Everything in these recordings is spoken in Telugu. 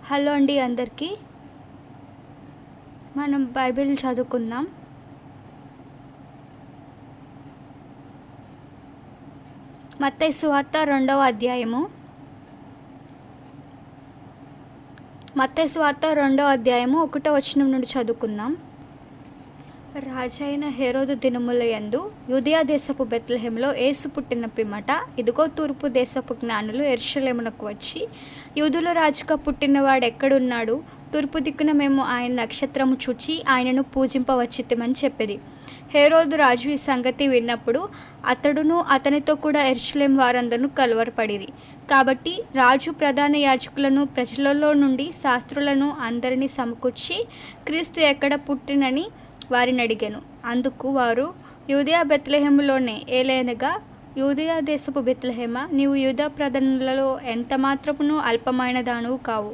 హలో అండి అందరికీ. మనం బైబిల్ చదువుకుందాం. మత్తయి సువార్త 2వ అధ్యాయము. మత్తయి సువార్త 2వ అధ్యాయము 1వ వచనం నుండి చదువుకుందాం. రాజైన హేరోదు దినముల యందు యూదయ దేశపు బెత్లెహేములో యేసు పుట్టిన పిమ్మట, ఇదిగో తూర్పు దేశపు జ్ఞానులు యెరూషలేమునకు వచ్చి, యూదుల రాజుగా పుట్టినవాడు ఎక్కడున్నాడు? తూర్పు దిక్కున మేము ఆయన నక్షత్రము చూచి ఆయనను పూజింపవచ్చితిమని చెప్పిరి. హేరోదు రాజు ఈ సంగతి విన్నప్పుడు అతడును అతనితో కూడా యెరూషలేము వారందరూ కలవరపడిరి. కాబట్టి రాజు ప్రధాన యాజకులను, ప్రజలలో నుండి శాస్త్రులను అందరినీ సమకూర్చి, క్రీస్తు ఎక్కడ పుట్టినని వారిని అడిగాను. అందుకు వారు, యూదయ బెత్లెహేములోనే. ఏలయనగా, యూదయ దేశపు బెత్లెహేమా, నీవు యూదా ప్రధానులలో ఎంత మాత్రమును అల్పమైన దానవు కావు.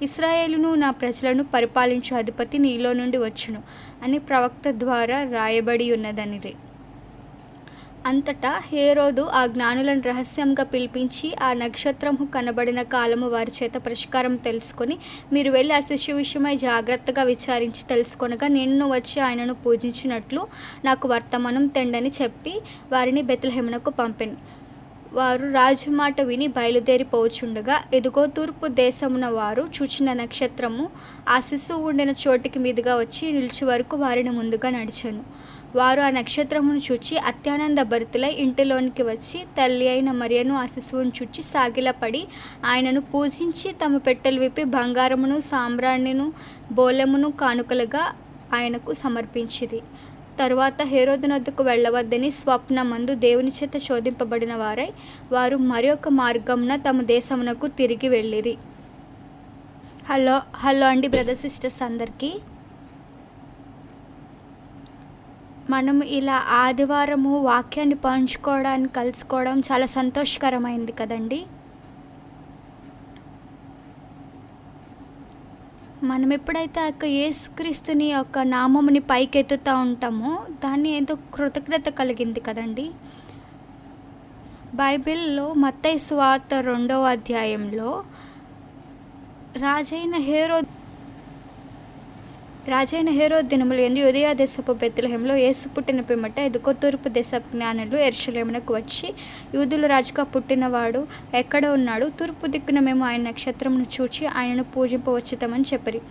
ఇశ్రాయేలును నా ప్రజలను పరిపాలించు అధిపతి నీలో నుండి వచ్చును అని ప్రవక్త ద్వారా రాయబడి ఉన్నదనిరి. అంతటా హేరోదు ఆ జ్ఞానులను రహస్యంగా పిలిపించి, ఆ నక్షత్రము కనబడిన కాలము వారి చేత పరిష్కారం తెలుసుకొని, మీరు వెళ్ళి ఆ శిశువు విషయమై జాగ్రత్తగా విచారించి తెలుసుకొనగా, నేను వచ్చి ఆయనను పూజించినట్లు నాకు వర్తమానం తెండని చెప్పి వారిని బెత్లెహేమునకు పంపెను. వారు రాజు మాట విని బయలుదేరిపోవచుండగా, ఇదిగో తూర్పు దేశమున వారు చూచిన నక్షత్రము ఆ శిశువు ఉండిన చోటికి మీదుగా వచ్చి నిలిచి వరకు వారిని ముందుగా నడిచెను. వారు ఆ నక్షత్రమును చూచి అత్యానంద భరితులై ఇంటిలోనికి వచ్చి, తల్లి అయిన మరియను ఆ శిశువును చూచి సాగిలపడి ఆయనను పూజించి, తమ పెట్టెలు విప్పి బంగారమును, సాంబ్రాణిను, బోళమును కానుకలుగా ఆయనకు సమర్పించిరి. తరువాత హేరోదునొద్దకు వెళ్ళవద్దని స్వప్నమందు దేవుని చేత శోధింపబడిన వారై, వారు మరొక మార్గమున తమ దేశమునకు తిరిగి వెళ్ళిరి. హలో అండి బ్రదర్స్, సిస్టర్స్ అందరికీ. మనం ఇలా ఆదివారము వాక్యాన్ని పంచుకోవడానికి కలుసుకోవడం చాలా సంతోషకరమైంది కదండి. మనం ఎప్పుడైతే ఆ యేసుక్రీస్తుని యొక్క నామముని పైకెత్తుతూ ఉంటామో, దాన్ని ఏదో కృతజ్ఞత కలిగింది కదండి. బైబిల్లో మత్తయి సువార్త 2వ అధ్యాయంలో రాజైన హేరోదు దినముల యందు యూదయ దేశపు బెత్లెహేములో యేసు పుట్టిన పిమ్మట, ఇదిగో తూర్పు దేశపు జ్ఞానులు యెరూషలేమునకు వచ్చి, యూదుల రాజుగా పుట్టినవాడు ఎక్కడ ఉన్నాడు? తూర్పు దిక్కున మేము ఆయన నక్షత్రమును చూచి ఆయనను పూజింపవచ్చితమని చెప్పిరి.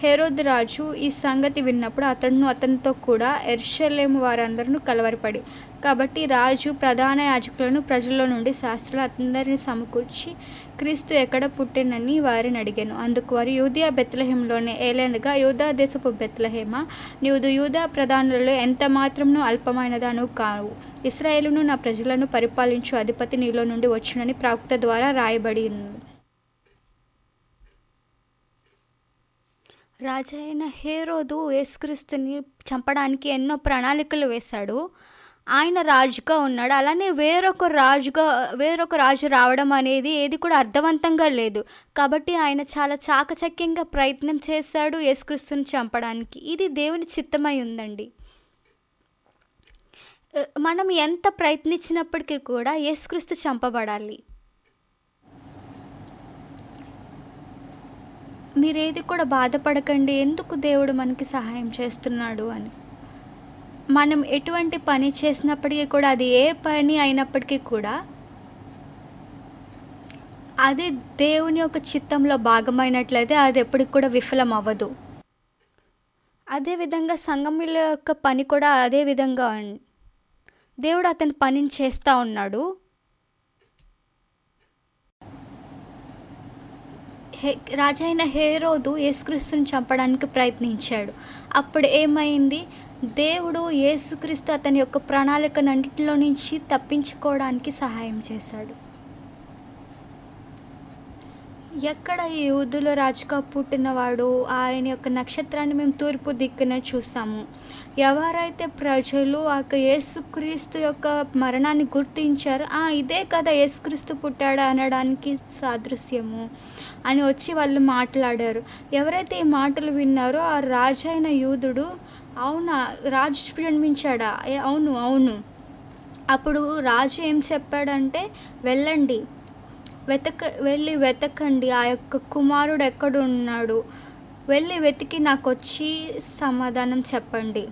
హేరోదు రాజు ఈ సంగతి విన్నప్పుడు అతడును అతనితో కూడా యెరూషలేము వారందరూ కలవరపడి. కాబట్టి రాజు ప్రధాన యాజకులను, ప్రజల్లో నుండి శాస్త్రులు అందరినీ సమకూర్చి, క్రీస్తు ఎక్కడ పుట్టినని వారిని అడిగాను. అందుకు వారు, యూదయ బెత్లెహేములోనే. ఏలనగా, యూదా దేశపు బెత్లెహేమా, నీవు యూదా ప్రధానులలో ఎంత మాత్రమును అల్పమైన దానవు కావు. ఇశ్రాయేలును నా ప్రజలను పరిపాలించు అధిపతి నీలో నుండి వచ్చునని ప్రవక్త ద్వారా రాయబడి ఉంది. రాజైన హేరోదు యేసుక్రీస్తుని చంపడానికి ఎన్నో ప్రణాళికలు వేశాడు. ఆయన రాజుగా ఉన్నాడు. అలానే వేరొక రాజు రావడం అనేది ఏది కూడా అర్థవంతంగా లేదు. కాబట్టి ఆయన చాలా చాకచక్యంగా ప్రయత్నం చేశాడు యేసుక్రీస్తుని చంపడానికి. ఇది దేవుని చిత్తమై ఉందండి. మనం ఎంత ప్రయత్నించినప్పటికీ కూడా యేసుక్రీస్తు చంపబడాలి. మీరేది కూడా బాధపడకండి, ఎందుకు దేవుడు మనకి సహాయం చేస్తున్నాడు అని. మనం ఎటువంటి పని చేసినప్పటికీ కూడా, అది ఏ పని అయినప్పటికీ కూడా, అది దేవుని యొక్క చిత్తంలో భాగమైనట్లయితే అది ఎప్పటికి కూడా విఫలం అవ్వదు. అదేవిధంగా సంఘముల యొక్క పని కూడా అదే విధంగా దేవుడు అతని పనిని చేస్తూ ఉన్నాడు. రాజైన హేరోదు యేసుక్రీస్తుని చంపడానికి ప్రయత్నించాడు. అప్పుడు ఏమైంది? దేవుడు యేసుక్రీస్తు అతని యొక్క ప్రణాళికనన్నింటిలో నుంచి తప్పించుకోవడానికి సహాయం చేశాడు. ఎక్కడ ఈ యూదుల రాజుగా పుట్టినవాడు, ఆయన యొక్క నక్షత్రాన్ని మేము తూర్పు దిక్కున చూసాము. ఎవరైతే ప్రజలు ఆ యేసుక్రీస్తు యొక్క మరణాన్ని గుర్తించారు, ఇదే కదా యేసుక్రీస్తు పుట్టాడు అనడానికి సాదృశ్యము అని వచ్చి వాళ్ళు మాట్లాడారు. ఎవరైతే ఈ మాటలు విన్నారో ఆ రాజైన యూదుడు, అవునా రాజు జన్మించాడా? అవును. అప్పుడు రాజు ఏం చెప్పాడంటే, వెళ్ళి వెతకండి, ఆ యొక్క కుమారుడు ఎక్కడున్నాడు, వెళ్ళి వెతికి నాకొచ్చి సమాధానం చెప్పండి.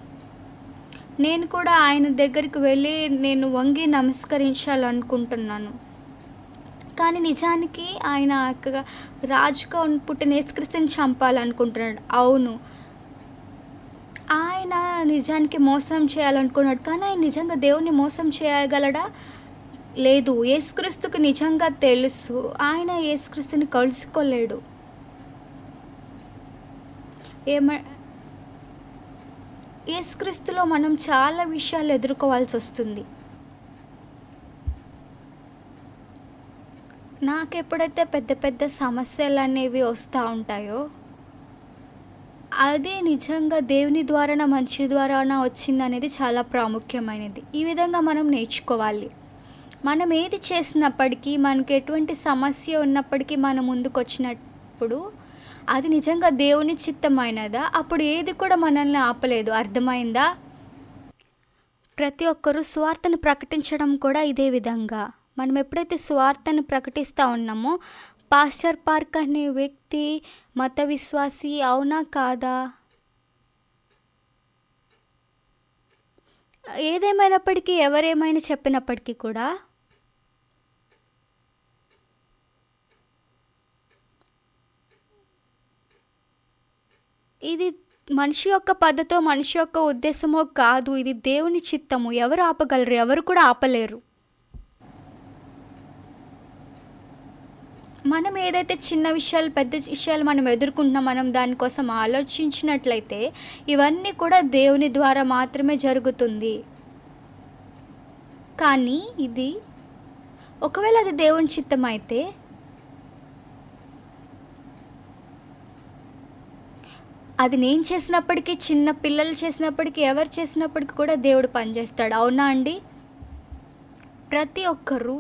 నేను కూడా ఆయన దగ్గరికి వెళ్ళి నేను వంగి నమస్కరించాలనుకుంటున్నాను. కానీ నిజానికి ఆయన రాజుగా పుట్టిన యేసుక్రీస్తుని చంపాలనుకుంటున్నాడు. అవును, ఆయన నిజానికి మోసం చేయాలనుకున్నాడు. కానీ ఆయన నిజంగా దేవుణ్ణి మోసం చేయగలడా? లేదు. యేసుక్రీస్తుకు నిజంగా తెలుసు ఆయన యేసుక్రీస్తుని కలుసుకోలేడు. యేసుక్రీస్తులో మనం చాలా విషయాలు ఎదుర్కోవాల్సి వస్తుంది. నాకెప్పుడైతే పెద్ద పెద్ద సమస్యలు అనేవి వస్తూ ఉంటాయో, అది నిజంగా దేవుని ద్వారానా మనిషి ద్వారానా వచ్చిందనేది చాలా ప్రాముఖ్యమైనది. ఈ విధంగా మనం నేర్చుకోవాలి. మనం ఏది చేసినప్పటికీ, మనకి ఎటువంటి సమస్య ఉన్నప్పటికీ మనం ముందుకు వచ్చినప్పుడు అది నిజంగా దేవుని చిత్తమైనదా, అప్పుడు ఏది కూడా మనల్ని ఆపలేదు. అర్థమైందా? ప్రతి ఒక్కరూ సువార్తను ప్రకటించడం కూడా ఇదే విధంగా. మనం ఎప్పుడైతే సువార్తను ప్రకటిస్తూ ఉన్నామో, పాస్టర్ పార్క్ అనే వ్యక్తి మత విశ్వాసి అవునా కాదా, ఏదేమైనప్పటికీ ఎవరేమైనా చెప్పినప్పటికీ కూడా ఇది మనిషి యొక్క పద్ధతో, మనిషి యొక్క ఉద్దేశమో కాదు. ఇది దేవుని చిత్తము. ఎవరు ఆపగలరు? ఎవరు కూడా ఆపలేరు. మనం ఏదైతే చిన్న విషయాలు, పెద్ద విషయాలు మనం ఎదుర్కొంటున్నాం, మనం దానికోసం ఆలోచించినట్లయితే ఇవన్నీ కూడా దేవుని ద్వారా మాత్రమే జరుగుతుంది. కానీ ఇది ఒకవేళ అది దేవుని చిత్తం అయితే, అది నేను చేసినప్పటికీ, చిన్న పిల్లలు చేసినప్పటికీ, ఎవరు చేసినప్పటికీ కూడా దేవుడు పనిచేస్తాడు. అవునా అండి? ప్రతి ఒక్కరూ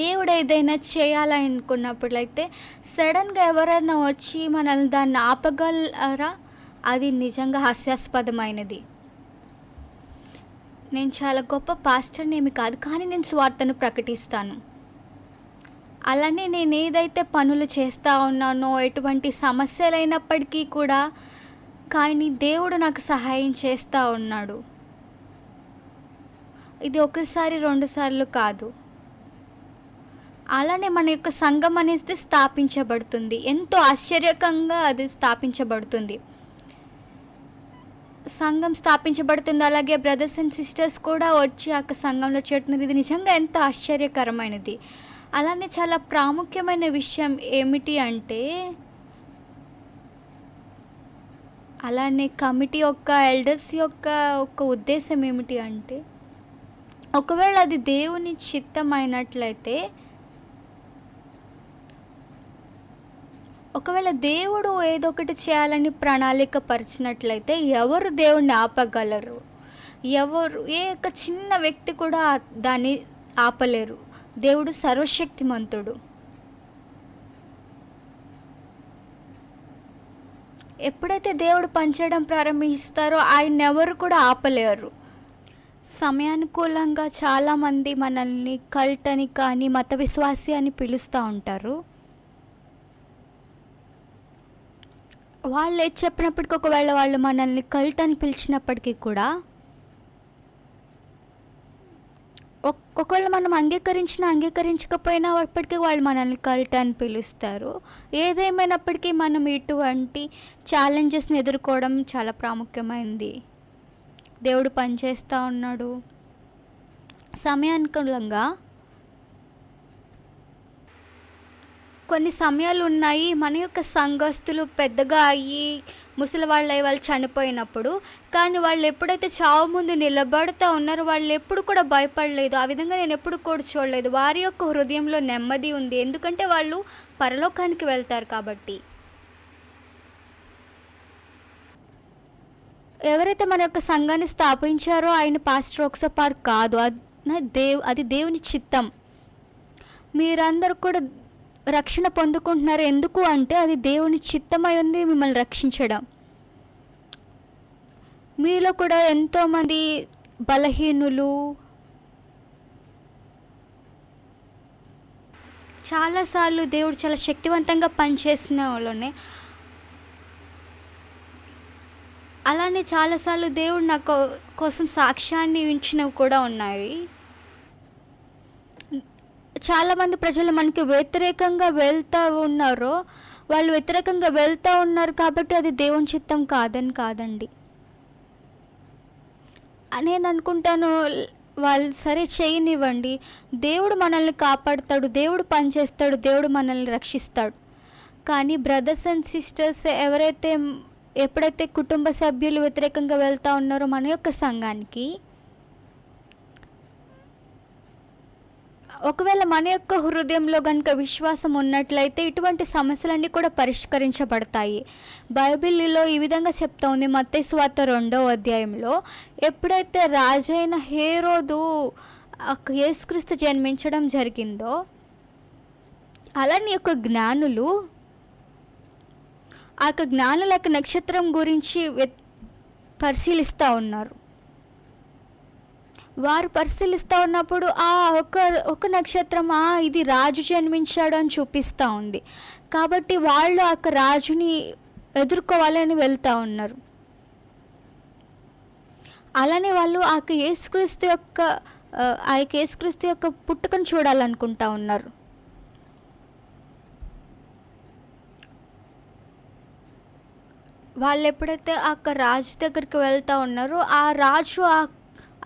దేవుడు ఏదైనా చేయాలనుకున్నప్పుడైతే సడన్గా ఎవరైనా వచ్చి మనల్ని దాన్ని ఆపగలరా? అది నిజంగా హాస్యాస్పదమైనది. నేను చాలా గొప్ప పాస్టర్ని ఏమి కాదు, కానీ నేను సువార్తను ప్రకటిస్తాను. అలానే నేను ఏదైతే పనులు చేస్తూ ఉన్నానో, ఎటువంటి సమస్యలైనప్పటికీ కూడా, కానీ దేవుడు నాకు సహాయం చేస్తూ ఉన్నాడు. ఇది ఒకసారి 2 సార్లు కాదు. అలానే మన యొక్క సంఘం అనేది స్థాపించబడుతుంది. ఎంతో ఆశ్చర్యకంగా అది స్థాపించబడుతుంది. సంఘం స్థాపించబడుతుంది. అలాగే బ్రదర్స్ అండ్ సిస్టర్స్ కూడా వచ్చి ఆ సంఘంలో చేరుతున్నారు. ఇది నిజంగా ఎంతో ఆశ్చర్యకరమైనది. అలానే చాలా ప్రాముఖ్యమైన విషయం ఏమిటి అంటే, అలానే కమిటీ యొక్క ఎల్డర్స్ యొక్క ఉద్దేశం ఏమిటి అంటే, ఒకవేళ అది దేవుని చిత్తమైనట్లయితే, ఒకవేళ దేవుడు ఏదో ఒకటి చేయాలని ప్రణాళిక పరిచినట్లయితే ఎవరు దేవుణ్ణి ఆపగలరు? ఎవరు, ఏ ఒక్క చిన్న వ్యక్తి కూడా దాన్ని ఆపలేరు. దేవుడు సర్వశక్తిమంతుడు. ఎప్పుడైతే దేవుడు పనిచేయడం ప్రారంభిస్తారో ఆయన ఎవరు కూడా ఆపలేరు. సమయానుకూలంగా చాలామంది మనల్ని కల్ట్ అని కానీ, మత విశ్వాసి అని పిలుస్తూ ఉంటారు. వాళ్ళు ఏది చెప్పినప్పటికీ, ఒకవేళ వాళ్ళు మనల్ని కల్ట్ అని పిలిచినప్పటికీ కూడా, ఒకవేళ మనం అంగీకరించకపోయినా అప్పటికీ వాళ్ళు మనల్ని కల్ట్ అని పిలుస్తారు. ఏదేమైనప్పటికీ మనం ఇటువంటి ఛాలెంజెస్ని ఎదుర్కోవడం చాలా ప్రాముఖ్యమైనది. దేవుడు పనిచేస్తూ ఉన్నాడు. సమయానుకూలంగా కొన్ని సమయాలు ఉన్నాయి, మన యొక్క సంఘస్థులు పెద్దగా అయ్యి ముసలివాళ్ళు అయ్యి వాళ్ళు చనిపోయినప్పుడు, కానీ వాళ్ళు ఎప్పుడైతే చావు ముందు నిలబడుతూ ఉన్నారో వాళ్ళు ఎప్పుడు కూడా భయపడలేదు. ఆ విధంగా నేను ఎప్పుడు కూడా చూడలేదు. వారి యొక్క హృదయంలో నెమ్మది ఉంది, ఎందుకంటే వాళ్ళు పరలోకానికి వెళ్తారు కాబట్టి. ఎవరైతే మన యొక్క సంఘాన్ని స్థాపించారో ఆయన పాస్టర్ ఒకసో పార్క్ కాదు, అది దేవుని చిత్తం. మీరందరూ కూడా రక్షణ పొందుకుంటున్నారు. ఎందుకు అంటే అది దేవుని చిత్తమై ఉంది మిమ్మల్ని రక్షించడం. మీలో కూడా ఎంతోమంది బలహీనులు, చాలాసార్లు దేవుడు చాలా శక్తివంతంగా పనిచేసిన వాళ్ళనే, అలానే చాలాసార్లు దేవుడు కోసం సాక్ష్యాన్ని ఉంచినవి కూడా ఉన్నాయి. చాలామంది ప్రజలు మనకి వ్యతిరేకంగా వెళ్తూ ఉన్నారో, వాళ్ళు వ్యతిరేకంగా వెళ్తూ ఉన్నారు కాబట్టి అది దేవుని చిత్తం కాదండి. నేను అనుకుంటాను, వాళ్ళు సరే చేయనివ్వండి, దేవుడు మనల్ని కాపాడుతాడు, దేవుడు పనిచేస్తాడు, దేవుడు మనల్ని రక్షిస్తాడు. కానీ బ్రదర్స్ అండ్ సిస్టర్స్ ఎప్పుడైతే కుటుంబ సభ్యులు వ్యతిరేకంగా వెళ్తూ ఉన్నారో మన యొక్క సంఘానికి, ఒకవేళ మన యొక్క హృదయంలో కనుక విశ్వాసం ఉన్నట్లయితే ఇటువంటి సమస్యలన్నీ కూడా పరిష్కరించబడతాయి. బైబిల్లో ఈ విధంగా చెప్తా ఉంది, మత్తయి సువార్త 2వ అధ్యాయంలో, ఎప్పుడైతే రాజైన హేరోదు యేసుక్రీస్తు జన్మించడం జరిగిందో, అలానే యొక్క జ్ఞానులు ఆ యొక్క నక్షత్రం గురించి పరిశీలిస్తూ ఉన్నారు. వారు పరిశీలిస్తూ ఉన్నప్పుడు ఒక నక్షత్రం ఇది రాజు జన్మించాడు అని చూపిస్తూ ఉంది. కాబట్టి వాళ్ళు ఆ రాజుని ఎదుర్కోవాలని వెళ్తూ ఉన్నారు. అలానే వాళ్ళు ఆ యేసుక్రీస్తు యొక్క పుట్టుకను చూడాలనుకుంటా ఉన్నారు. వాళ్ళు ఎప్పుడైతే ఆ రాజు దగ్గరికి వెళ్తూ ఉన్నారో, ఆ రాజు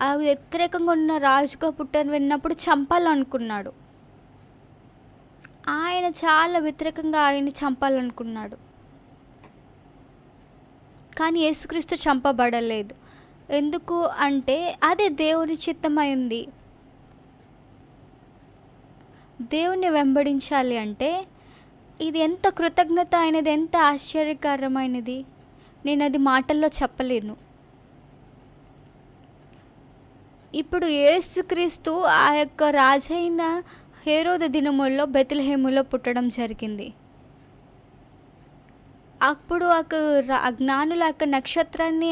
ఆ వ్యతిరేకంగా ఉన్న రాజుగా పుట్టని విన్నప్పుడు చంపాలనుకున్నాడు. ఆయన చాలా వ్యతిరేకంగా ఆయన్ని చంపాలనుకున్నాడు. కానీ యేసుక్రీస్తు చంపబడలేదు. ఎందుకు అంటే అది దేవుని చిత్తమైంది. దేవుని వెంబడించాలి అంటే ఇది ఎంత కృతజ్ఞత అయినది, ఎంత ఆశ్చర్యకరమైనది, నేను అది మాటల్లో చెప్పలేను. ఇప్పుడు యేసుక్రీస్తు ఆ యొక్క రాజైన హేరోదు దినముల్లో బెత్లెహేములో పుట్టడం జరిగింది. అప్పుడు జ్ఞానుల నక్షత్రాన్ని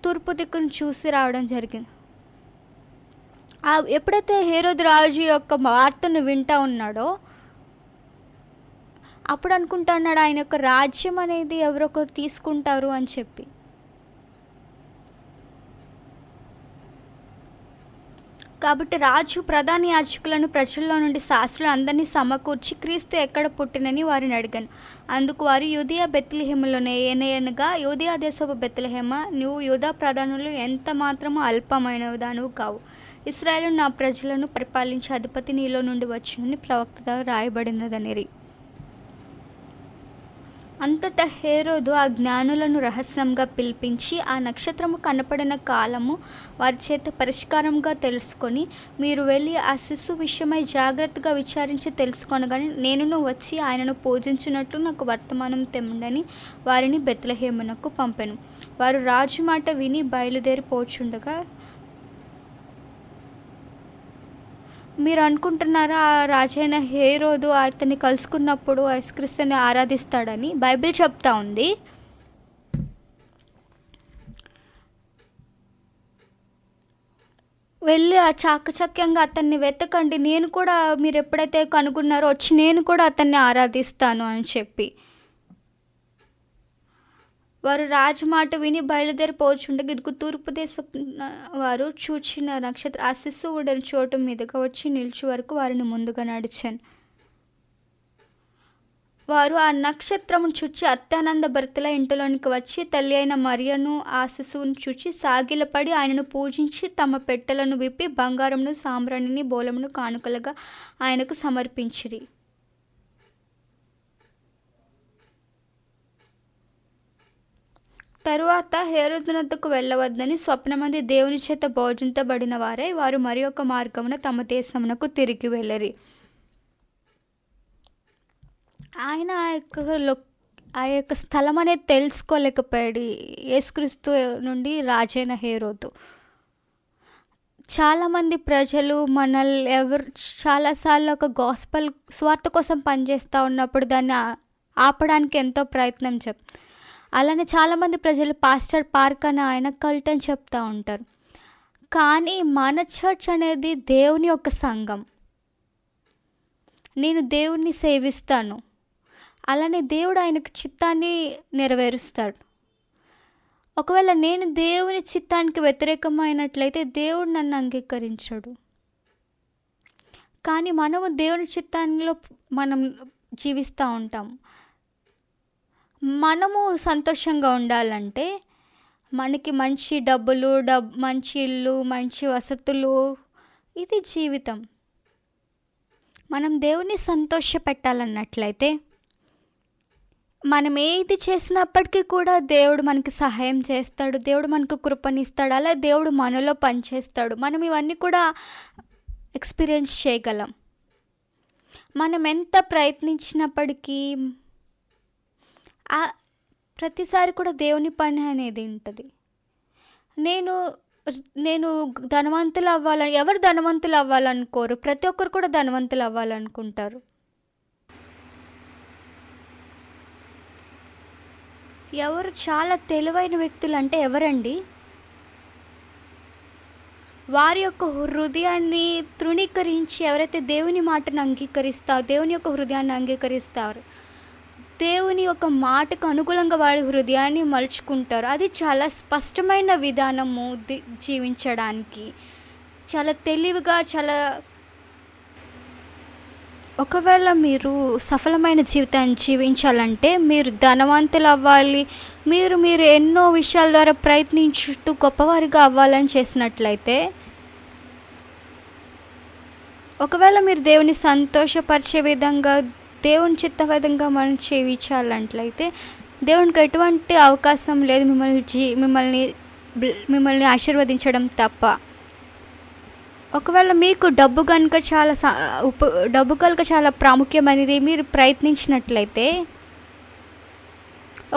తూర్పు దిక్కును చూసి రావడం జరిగింది. ఎప్పుడైతే హేరోదు రాజు యొక్క వార్తను వింటూ ఉన్నాడో, అప్పుడు అనుకుంటున్నాడు ఆయన యొక్క రాజ్యం అనేది ఎవరొకరు తీసుకుంటారు అని చెప్పి. కాబట్టి రాజు ప్రధాన యాజకులను, ప్రజల్లో నుండి శాస్త్రులు అందరినీ సమకూర్చి క్రీస్తు ఎక్కడ పుట్టినని వారిని అడిగాను. అందుకు వారు, యూదయ బెత్లెహేములోనే, ఏనగా యూదయ దేశపు బెత్లెహేమ, నువ్వు యూదా ప్రధానులు ఎంత మాత్రము అల్పమైనదానివి కావు. ఇశ్రాయేలు నా ప్రజలను పరిపాలించే అధిపతి నీలో నుండి వచ్చునని ప్రవక్త రాయబడినదనిరి. అంతటా హేరోదు ఆ జ్ఞానులను రహస్యంగా పిలిపించి ఆ నక్షత్రము కనపడిన కాలము వారి చేత పరిష్కారంగా తెలుసుకొని, మీరు వెళ్ళి ఆ శిశువు విషయమై జాగ్రత్తగా విచారించి తెలుసుకొనగానే నేనును వచ్చి ఆయనను పూజించినట్లు నాకు వర్తమానం తెమ్మండని వారిని బెత్లెహేమునకు పంపెను. వారు రాజు మాట విని బయలుదేరిపోచుండగా, మీరు అనుకుంటున్నారా ఆ రాజైన హేరోదు అతన్ని కలుసుకున్నప్పుడు యేసుక్రీస్తుని ఆరాధిస్తాడని? బైబిల్ చెప్తా ఉంది, వెళ్ళి చాకచక్యంగా అతన్ని వెతకండి, నేను కూడా మీరు ఎప్పుడైతే కనుగొన్నారో వచ్చి నేను కూడా అతన్ని ఆరాధిస్తాను అని చెప్పి. వారు రాజు మాట విని బయలుదేరిపోచుండగా, ఇదిగో తూర్పు దేశపు వారు చూచిన నక్షత్రం ఆ శిశువుడని చోటు మీదుగా వచ్చి నిలిచి వరకు వారిని ముందుగా నడిచాను. వారు ఆ నక్షత్రమును చూచి అత్యానంద భరితుల ఇంటిలోనికి వచ్చి తల్లి అయిన మరియను ఆ శిశువును చూచి సాగిలపడి ఆయనను పూజించి తమ పెట్టెలను విప్పి బంగారమును, సాంబ్రాణిని, బోలమును కానుకలుగా ఆయనకు సమర్పించిరి. తరువాత హేరోదునొద్దకు వెళ్ళవద్దని స్వప్నమంది దేవుని చేత బోధించబడిన వారై వారు మరి ఒక మార్గమున తమ దేశమునకు తిరిగి వెళ్ళరి. ఆయన ఆ యొక్క స్థలం అనేది తెలుసుకోలేకపోయాడు యేసుక్రీస్తు నుండి రాజైన హేరోదు. చాలామంది ప్రజలు చాలాసార్లు ఒక గాస్పల్ స్వార్థ కోసం పనిచేస్తూ ఉన్నప్పుడు దాన్ని ఆపడానికి ఎంతో ప్రయత్నం అలానే చాలామంది ప్రజలు పాస్టర్ పార్క్ అని ఆయన కల్ట్ అని చెప్తూ ఉంటారు. కానీ మన చర్చ్ అనేది దేవుని యొక్క సంఘం. నేను దేవుణ్ణి సేవిస్తాను. అలానే దేవుడు ఆయనకు చిత్తాన్ని నెరవేరుస్తాడు. ఒకవేళ నేను దేవుని చిత్తానికి వ్యతిరేకమైనట్లయితే దేవుడు నన్ను అంగీకరించడు. కానీ మనము దేవుని చిత్తంలో మనం జీవిస్తూ ఉంటాం. మనము సంతోషంగా ఉండాలంటే మనకి మంచి డబ్బులు, మంచి ఇల్లు, మంచి వసతులు, ఇది జీవితం. మనం దేవుని సంతోషపెట్టాలన్నట్లయితే మనం ఏది చేసినప్పటికీ కూడా దేవుడు మనకి సహాయం చేస్తాడు, దేవుడు మనకు కృపనిస్తాడు, అలా దేవుడు మనలో పనిచేస్తాడు. మనం ఇవన్నీ కూడా ఎక్స్పీరియన్స్ చేయగలం. మనం ఎంత ప్రయత్నించినప్పటికీ ప్రతిసారి కూడా దేవుని పని అనేది ఉంటుంది. నేను ధనవంతులు అవ్వాలని, ఎవరు ధనవంతులు అవ్వాలనుకోరు, ప్రతి ఒక్కరు కూడా ధనవంతులు అవ్వాలనుకుంటారు. ఎవరు చాలా తెలివైన వ్యక్తులు అంటే ఎవరండి? వారి యొక్క హృదయాన్ని తృణీకరించి ఎవరైతే దేవుని మాటను అంగీకరిస్తారో, దేవుని యొక్క హృదయాన్ని అంగీకరిస్తారు, దేవుని యొక్క మాటకు అనుకూలంగా వారి హృదయాన్ని మలుచుకుంటారు. అది చాలా స్పష్టమైన విధానము జీవించడానికి, చాలా తెలివిగా, చాలా. ఒకవేళ మీరు సఫలమైన జీవితాన్ని జీవించాలంటే మీరు ధనవంతులు అవ్వాలి, మీరు ఎన్నో విషయాల ద్వారా ప్రయత్నించుతూ గొప్పవారిగా అవ్వాలని చేసినట్లయితే, ఒకవేళ మీరు దేవుని సంతోషపరిచే విధంగా, దేవుని చిత్తబద్ధంగా మనం జీవించాలంట్లయితే దేవునికి ఎటువంటి అవకాశం లేదు మిమ్మల్ని ఆశీర్వదించడం తప్ప. ఒకవేళ మీకు డబ్బు కనుక చాలా ప్రాముఖ్యమైనది మీరు ప్రయత్నించినట్లయితే,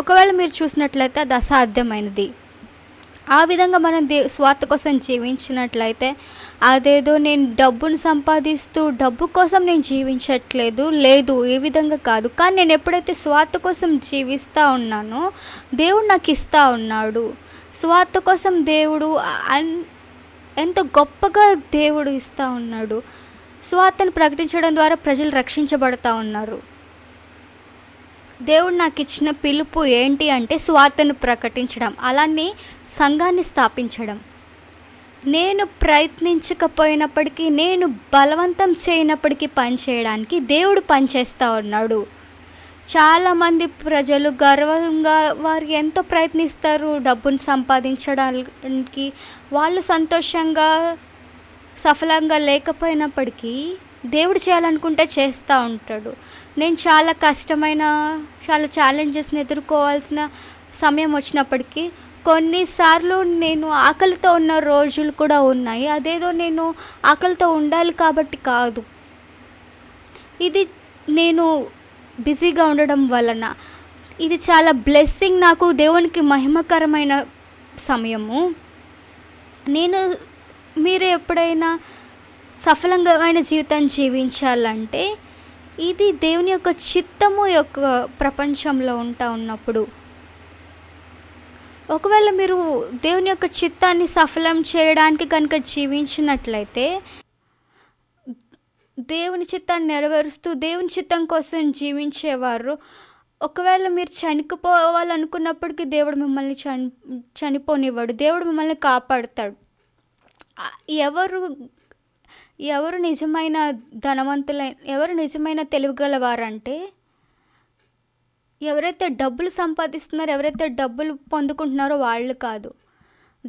ఒకవేళ మీరు చూసినట్లయితే అది అసాధ్యమైనది. ఆ విధంగా మనం స్వార్థ కోసం జీవించినట్లయితే, అదేదో నేను డబ్బును సంపాదిస్తూ డబ్బు కోసం నేను జీవించట్లేదు, లేదు, ఏ విధంగా కాదు. కానీ నేను ఎప్పుడైతే స్వార్థ కోసం జీవిస్తూ ఉన్నానో దేవుడు నాకు ఇస్తూ ఉన్నాడు. స్వార్థ కోసం దేవుడు ఎంతో గొప్పగా దేవుడు ఇస్తూ ఉన్నాడు. స్వార్థను ప్రకటించడం ద్వారా ప్రజలు రక్షించబడతా ఉన్నారు. దేవుడు నాకు ఇచ్చిన పిలుపు ఏంటి అంటే స్వార్థను ప్రకటించడం, అలానే సంఘాన్ని స్థాపించడం. నేను ప్రయత్నించకపోయినప్పటికీ, నేను బలవంతం చేయనప్పటికీ పనిచేయడానికి దేవుడు పనిచేస్తూ ఉన్నాడు. చాలామంది ప్రజలు గర్వంగా వారు ఎంతో ప్రయత్నిస్తారు డబ్బును సంపాదించడానికి. వాళ్ళు సంతోషంగా సఫలంగా లేకపోయినప్పటికీ దేవుడు చేయాలనుకుంటే చేస్తూ ఉంటాడు. నేను చాలా చాలా ఛాలెంజెస్ని ఎదుర్కోవాల్సిన సమయం వచ్చినప్పటికీ కొన్నిసార్లు నేను ఆకలితో ఉన్న రోజులు కూడా ఉన్నాయి. అదేదో నేను ఆకలితో ఉండాలి కాబట్టి కాదు, ఇది నేను బిజీగా ఉండడం వలన. ఇది చాలా బ్లెస్సింగ్, నాకు దేవునికి మహిమకరమైన సమయము. మీరు ఎప్పుడైనా సఫలమైన జీవితాన్ని జీవించాలంటే ఇది దేవుని యొక్క చిత్తము యొక్క ప్రపంచంలో ఉన్నప్పుడు, ఒకవేళ మీరు దేవుని యొక్క చిత్తాన్ని సఫలం చేయడానికి కనుక జీవించినట్లయితే, దేవుని చిత్తాన్ని నెరవేరుస్తూ దేవుని చిత్తం కోసం జీవించేవారు, ఒకవేళ మీరు చనిపోవాలనుకున్నప్పటికీ దేవుడు మిమ్మల్ని చనిపోనివ్వడు. దేవుడు మిమ్మల్ని కాపాడుతాడు. ఎవరు నిజమైన ఎవరు నిజమైన తెలివిగలవారంటే ఎవరైతే డబ్బులు సంపాదిస్తున్నారో, ఎవరైతే డబ్బులు పొందుకుంటున్నారో వాళ్ళు కాదు.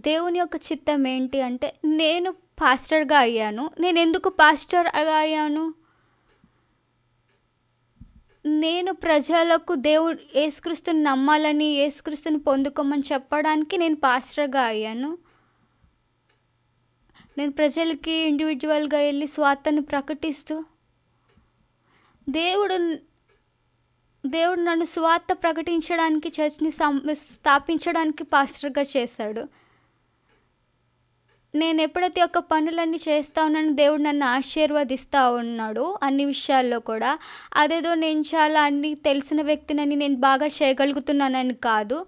దేవుని యొక్క చిత్తం ఏంటి అంటే, నేను పాస్టర్గా అయ్యాను. నేను ఎందుకు పాస్టర్గా అయ్యాను? నేను ప్రజలకు యేసుక్రీస్తుని నమ్మాలని, యేసుక్రీస్తుని పొందుకోమని చెప్పడానికి నేను పాస్టర్గా అయ్యాను. నేను ప్రజలకి ఇండివిజువల్గా వెళ్ళి స్వార్థాన్ని ప్రకటిస్తూ, దేవుడు నన్ను స్వార్థ ప్రకటించడానికి, చర్చ్ని స్థాపించడానికి పాస్టర్గా చేశాడు. నేను ఎప్పుడైతే ఒక పనులన్నీ చేస్తూ ఉన్నానో దేవుడు నన్ను ఆశీర్వదిస్తూ ఉన్నాడు అన్ని విషయాల్లో కూడా. అదేదో నేను చాలా అన్ని తెలిసిన వ్యక్తినని, నేను బాగా చేయగలుగుతున్నానని కాదు.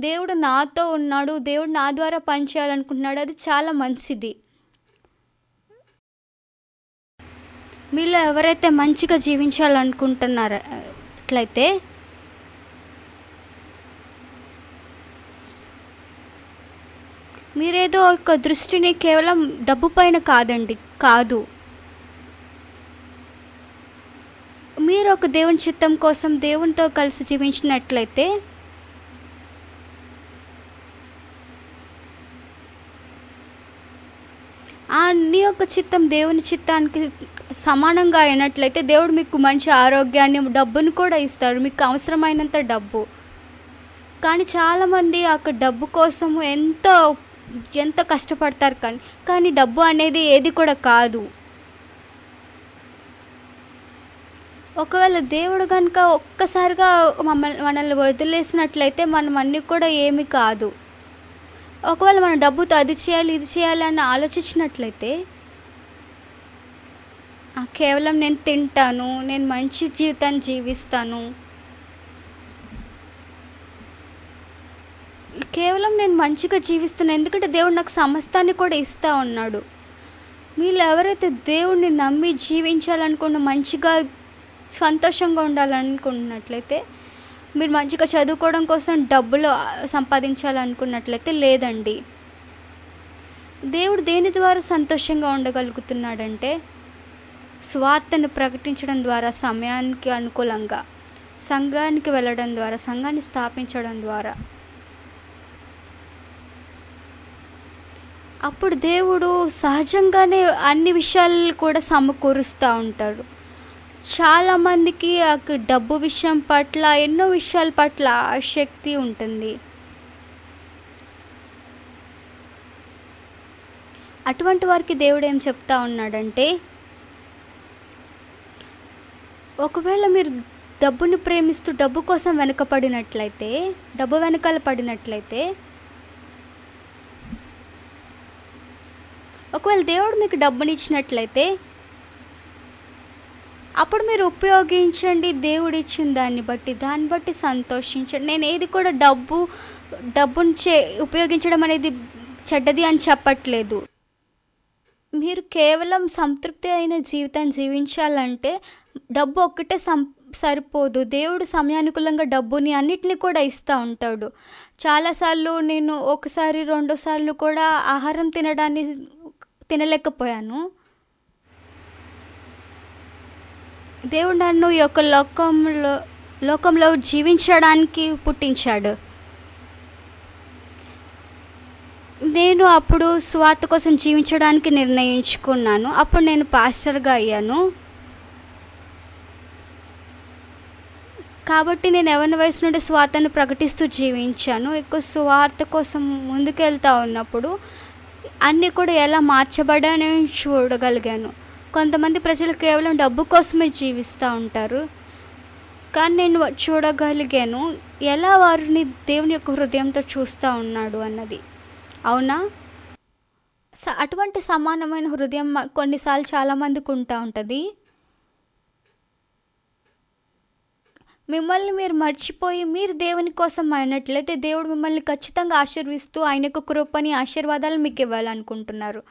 దేవుడు నాతో ఉన్నాడు, దేవుడు నా ద్వారా పనిచేయాలనుకుంటున్నాడు, అది చాలా మంచిది. మీలో ఎవరైతే మంచిగా జీవించాలనుకుంటున్నారో అట్లయితే మీరేదో ఒక దృష్టిని కేవలం డబ్బు పైన కాదు, మీరు ఒక దేవుని చిత్తం కోసం దేవునితో కలిసి జీవించినట్లయితే నీ యొక్క చిత్తం దేవుని చిత్తానికి సమానంగా అయినట్లయితే దేవుడు మీకు మంచి ఆరోగ్యాన్ని, డబ్బును కూడా ఇస్తాడు, మీకు అవసరమైనంత డబ్బు. కానీ చాలామంది అక్కడ డబ్బు కోసము ఎంతో కష్టపడతారు, కానీ డబ్బు అనేది ఏది కూడా కాదు. ఒకవేళ దేవుడు కనుక ఒక్కసారిగా మనల్ని వదిలేసినట్లయితే మనం అన్నీ కూడా ఏమీ కాదు. ఒకవేళ మన డబ్బుతో అది చేయాలి ఇది చేయాలి అని ఆలోచించినట్లయితే కేవలం నేను తింటాను, నేను మంచి జీవితాన్ని జీవిస్తాను, కేవలం నేను మంచిగా జీవిస్తున్నాను, ఎందుకంటే దేవుడు నాకు సమస్తాన్ని కూడా ఇస్తూ ఉన్నాడు. మీరు ఎవరైతే దేవుడిని నమ్మి జీవించాలనుకున్న, మంచిగా సంతోషంగా ఉండాలనుకుంటున్నట్లయితే, మీరు మంచిగా చదువుకోవడం కోసం డబ్బులు సంపాదించాలనుకున్నట్లయితే లేదండి. దేవుడు దేని ద్వారా సంతోషంగా ఉండగలుగుతున్నాడంటే స్వార్థను ప్రకటించడం ద్వారా, సమయానికి అనుకూలంగా సంఘానికి వెళ్ళడం ద్వారా, సంఘాన్ని స్థాపించడం ద్వారా. అప్పుడు దేవుడు సహజంగానే అన్ని విషయాలు కూడా సమకూరుస్తూ ఉంటాడు. చాలామందికి డబ్బు విషయం పట్ల, ఎన్నో విషయాల పట్ల ఆసక్తి ఉంటుంది. అటువంటి వారికి దేవుడు ఏం చెప్తా ఉన్నాడంటే, ఒకవేళ మీరు డబ్బుని ప్రేమిస్తూ డబ్బు కోసం డబ్బు వెనకాల పడినట్లయితే, ఒకవేళ దేవుడు మీకు డబ్బుని ఇచ్చినట్లయితే అప్పుడు మీరు ఉపయోగించండి. దేవుడు ఇచ్చిన దాన్ని బట్టి సంతోషించండి. నేను ఏది కూడా డబ్బుని ఉపయోగించడం అనేది చెడ్డది అని చెప్పట్లేదు. మీరు కేవలం సంతృప్తి అయిన జీవితాన్ని జీవించాలంటే డబ్బు ఒక్కటే సరిపోదు. దేవుడు సమయానుకూలంగా డబ్బుని అన్నిటినీ కూడా ఇస్తూ ఉంటాడు. చాలాసార్లు నేను ఒకసారి రెండోసార్లు కూడా ఆహారం తినలేకపోయాను. దేవుడు నన్ను ఈ యొక్క లోకంలో జీవించడానికి పుట్టించాడు. నేను అప్పుడు స్వార్థ కోసం జీవించడానికి నిర్ణయించుకున్నాను. అప్పుడు నేను పాస్టర్గా అయ్యాను. కాబట్టి నేను యవ్వన వయసు నుండి స్వార్థను ప్రకటిస్తూ జీవించాను. ఎక్కువ స్వార్థ కోసం ముందుకెళ్తూ ఉన్నప్పుడు అన్నీ కూడా ఎలా మార్చబడానో చూడగలిగాను. కొంతమంది ప్రజలు కేవలం డబ్బు కోసమే జీవిస్తూ ఉంటారు, కానీ నేను చూడగలిగాను ఎలా వారిని దేవుని యొక్క హృదయంతో చూస్తూ ఉన్నాడు అన్నది. అవునా? అటువంటి సమానమైన హృదయం కొన్నిసార్లు చాలామందికి ఉంటుంది. మిమ్మల్ని మీరు మర్చిపోయి మీరు దేవుని కోసం అయినట్లయితే దేవుడు మిమ్మల్ని ఖచ్చితంగా ఆశీర్విస్తూ ఆయన యొక్క కృపని, ఆశీర్వాదాలు మీకు ఇవ్వాలనుకుంటున్నారు.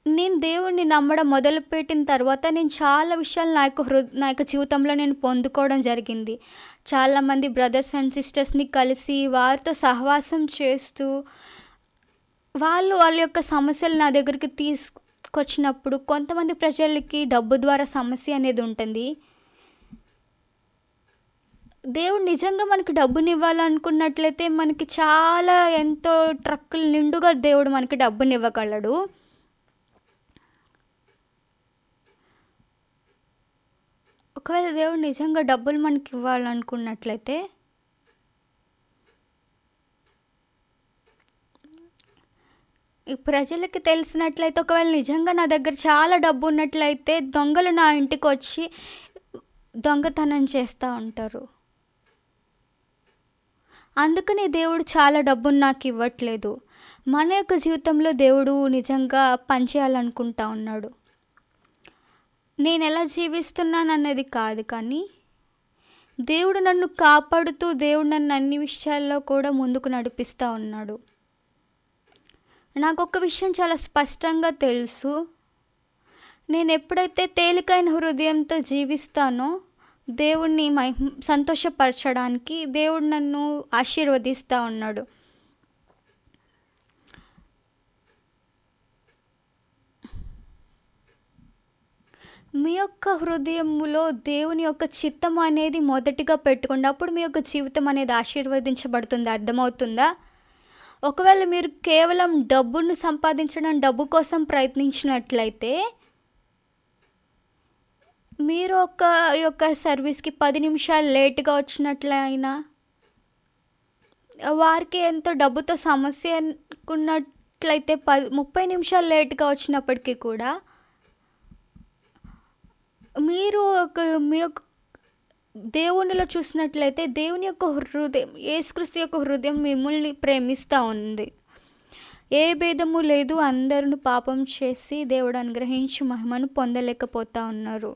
నేను దేవుణ్ణి నమ్మడం మొదలుపెట్టిన తర్వాత నేను చాలా విషయాలు నా యొక్క జీవితంలో నేను పొందుకోవడం జరిగింది. చాలామంది బ్రదర్స్ అండ్ సిస్టర్స్ని కలిసి వారితో సహవాసం చేస్తూ వాళ్ళ యొక్క సమస్యలు నా దగ్గరికి తీసుకొచ్చినప్పుడు, కొంతమంది ప్రజలకి డబ్బు ద్వారా సమస్య అనేది ఉంటుంది. దేవుడు నిజంగా మనకు డబ్బుని ఇవ్వాలనుకున్నట్లయితే మనకి ఎంతో ట్రక్కులు నిండుగా దేవుడు మనకి డబ్బుని ఇవ్వగలడు. ఒకవేళ దేవుడు నిజంగా డబ్బులు మనకి ఇవ్వాలనుకున్నట్లయితే ఈ ప్రజలకి తెలిసినట్లయితే, ఒకవేళ నిజంగా నా దగ్గర చాలా డబ్బు ఉన్నట్లయితే దొంగలు నా ఇంటికి వచ్చి దొంగతనం చేస్తూ ఉంటారు. అందుకని దేవుడు చాలా డబ్బును నాకు ఇవ్వట్లేదు. మన యొక్క జీవితంలో దేవుడు నిజంగా పనిచేయాలనుకుంటా ఉన్నాడు. నేను ఎలా జీవిస్తున్నాను అన్నది కాదు, కానీ దేవుడు నన్ను కాపాడుతూ, దేవుడు నన్ను అన్ని విషయాల్లో కూడా ముందుకు నడిపిస్తూ ఉన్నాడు. నాకు ఒక విషయం చాలా స్పష్టంగా తెలుసు, నేను ఎప్పుడైతే తేలికైన హృదయంతో జీవిస్తానో దేవుణ్ణి సంతోషపరచడానికి దేవుడు నన్ను ఆశీర్వదిస్తూ ఉన్నాడు. మీ యొక్క హృదయములో దేవుని యొక్క చిత్తం అనేది మొదటిగా పెట్టుకోండి. అప్పుడు మీ యొక్క జీవితం అనేది ఆశీర్వదించబడుతుంది. అర్థమవుతుందా? ఒకవేళ మీరు కేవలం డబ్బును సంపాదించడం, డబ్బు కోసం ప్రయత్నించినట్లయితే మీరు యొక్క సర్వీస్కి 10 నిమిషాలు లేట్గా వచ్చినట్లయినా వారికి ఎంతో డబ్బుతో సమస్య అనుకున్నట్లయితే 30 నిమిషాలు లేట్గా వచ్చినప్పటికీ కూడా మీరు మీ యొక్క దేవునిలో చూసినట్లయితే దేవుని యొక్క హృదయం, యేసుక్రీస్తు యొక్క హృదయం మిమ్మల్ని ప్రేమిస్తూ ఉంది. ఏ భేదము లేదు, అందరూ పాపం చేసి దేవుడు అనుగ్రహించి మహిమను పొందలేకపోతూ ఉన్నారు.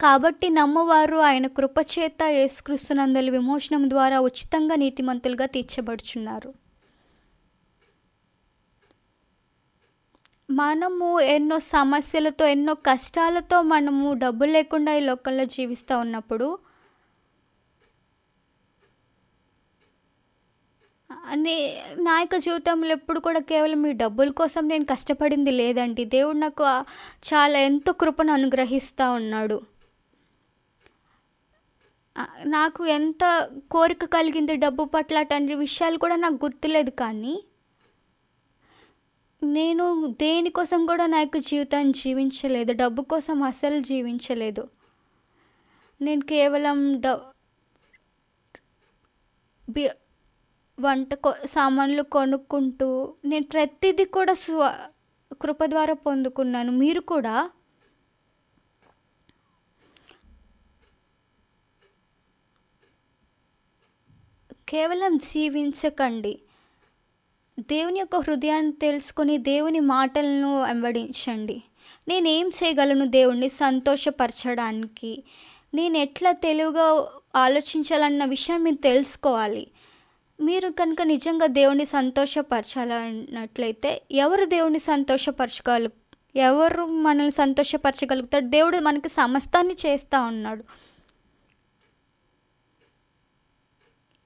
కాబట్టి నమ్మవారు ఆయన కృపచేత యేసుక్రీస్తునందలి విమోచనం ద్వారా ఉచితంగా నీతిమంతులుగా తీర్చబడుచున్నారు. మనము ఎన్నో సమస్యలతో, ఎన్నో కష్టాలతో మనము డబ్బు లేకుండా ఈ లోకంలో జీవిస్తూ ఉన్నప్పుడు నా యొక్క జీవితంలో ఎప్పుడు కూడా కేవలం ఈ డబ్బుల కోసం నేను కష్టపడింది లేదండి. దేవుడు నాకు చాలా ఎంతో కృపను అనుగ్రహిస్తూ ఉన్నాడు. నాకు ఎంత కోరిక కలిగింది డబ్బు పట్ల అటువంటి విషయాలు కూడా నాకు గుర్తులేదు. కానీ నేను దేనికోసం కూడా నా యొక్క జీవితాన్ని జీవించలేదు. డబ్బు కోసం అసలు జీవించలేదు. నేను కేవలం సామాన్లు కొనుక్కుంటూ నేను ప్రతిదీ కూడా కృప ద్వారా పొందుకున్నాను. మీరు కూడా కేవలం జీవించకండి. దేవుని యొక్క హృదయాన్ని తెలుసుకొని దేవుని మాటలను వెంబడించండి. నేనేం చేయగలను దేవుణ్ణి సంతోషపరచడానికి, నేను ఎట్లా తెలివిగా ఆలోచించాలన్న విషయం మీరు తెలుసుకోవాలి. మీరు కనుక నిజంగా దేవుణ్ణి సంతోషపరచాలన్నట్లయితే ఎవరు దేవుణ్ణి ఎవరు మనల్ని సంతోషపరచగలుగుతాడు? దేవుడు మనకి సమస్తాన్ని చేస్తూ ఉన్నాడు.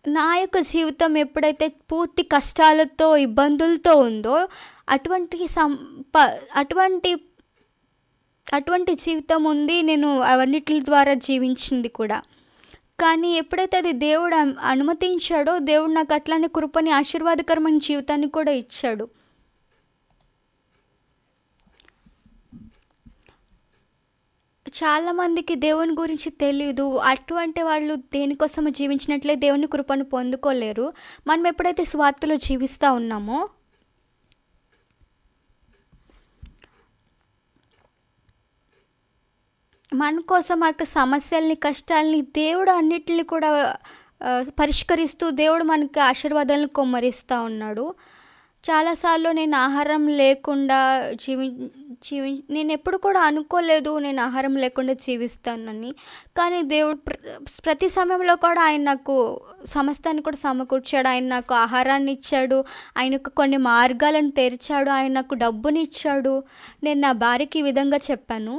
నా యొక్క జీవితం ఎప్పుడైతే పూర్తి కష్టాలతో, ఇబ్బందులతో ఉందో అటువంటి జీవితం ఉంది. నేను అవన్నిటి ద్వారా జీవించింది కూడా. కానీ ఎప్పుడైతే అది దేవుడు అనుమతించాడో దేవుడు నాకు అట్లానే కృపని, ఆశీర్వాదకరమైన జీవితాన్ని కూడా ఇచ్చాడు. చాలామందికి దేవుని గురించి తెలీదు. అటువంటి వాళ్ళు దేనికోసం జీవించినట్లే దేవుని కృపను పొందుకోలేరు. మనం ఎప్పుడైతే స్వార్థలో జీవిస్తూ ఉన్నామో మన కోసం ఆ యొక్క సమస్యల్ని, కష్టాలని దేవుడు అన్నిటిని కూడా పరిష్కరిస్తూ దేవుడు మనకి ఆశీర్వాదాలను కుమ్మరిస్తూ ఉన్నాడు. చాలాసార్లు నేను ఆహారం లేకుండా నేను ఎప్పుడు కూడా అనుకోలేదు నేను ఆహారం లేకుండా జీవిస్తానని. కానీ దేవుడు ప్రతి సమయంలో కూడా ఆయన నాకు సమస్తాన్ని కూడా సమకూర్చాడు. ఆయన నాకు ఆహారాన్ని ఇచ్చాడు, ఆయనకు కొన్ని మార్గాలను తెరిచాడు, ఆయన నాకు డబ్బునిచ్చాడు. నేను నా భార్యకి ఈ విధంగా చెప్పాను,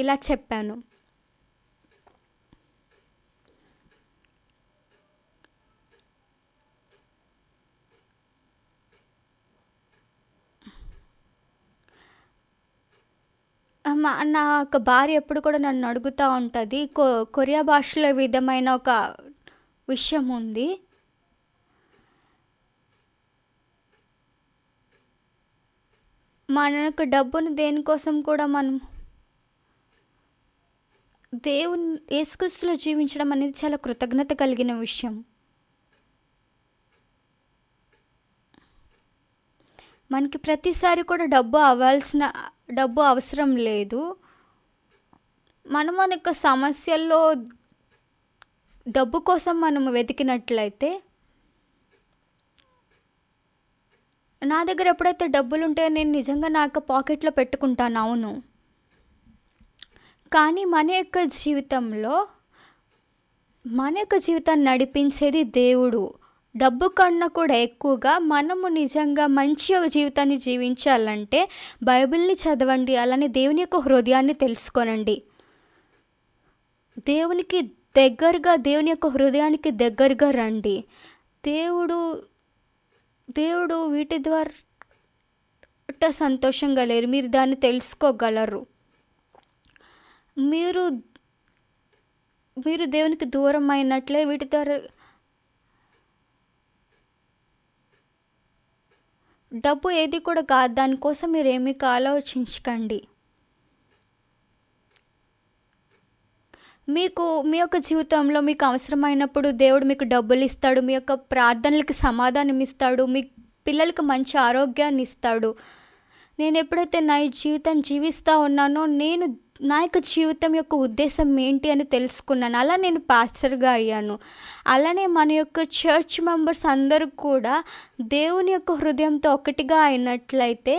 ఇలా చెప్పాను, నా యొక్క భార్య ఎప్పుడు కూడా నన్ను అడుగుతూ ఉంటుంది. కొరియా భాషలో విధమైన ఒక విషయం ఉంది. మన యొక్క డబ్బును దేనికోసం కూడా మనం దేవుని యేసుక్రీస్తులో జీవించడం అనేది చాలా కృతజ్ఞత కలిగిన విషయం. మనకి ప్రతిసారి కూడా డబ్బు అవసరం లేదు. మన యొక్క సమస్యల్లో డబ్బు కోసం మనము వెతికినట్లయితే, నా దగ్గర ఎప్పుడైతే డబ్బులుంటే నేను నిజంగా నా యొక్క పాకెట్లో పెట్టుకుంటాను, అవును. కానీ మన యొక్క జీవితాన్ని నడిపించేది దేవుడు. డబ్బు కన్నా కూడా ఎక్కువగా మనము నిజంగా మంచి ఒక జీవితాన్ని జీవించాలంటే బైబిల్ని చదవండి. అలానే దేవుని యొక్క హృదయాన్ని తెలుసుకోనండి. దేవునికి దేవుని యొక్క హృదయానికి దగ్గరగా రండి. దేవుడు దేవుడు వీటి ద్వారా సంతోషంగా లేరు. మీరు దాన్ని తెలుసుకోగలరు. మీరు మీరు దేవునికి దూరం అయినట్లే వీటి ద్వారా డబ్బు ఏది కూడా కాదు. దానికోసం మీరు ఏమీ ఆలోచించకండి. మీ యొక్క జీవితంలో మీకు అవసరమైనప్పుడు దేవుడు మీకు డబ్బులు ఇస్తాడు. మీ యొక్క ప్రార్థనలకి సమాధానం ఇస్తాడు. మీ పిల్లలకి మంచి ఆరోగ్యాన్ని ఇస్తాడు. నేను ఎప్పుడైతే నా ఈ జీవితాన్ని జీవిస్తూ ఉన్నానో నా యొక్క జీవితం యొక్క ఉద్దేశం ఏంటి అని తెలుసుకున్నాను. అలా నేను పాస్టర్గా అయ్యాను. అలానే మన యొక్క చర్చ్ మెంబర్స్ అందరూ కూడా దేవుని యొక్క హృదయంతో ఒకటిగా అయినట్లయితే,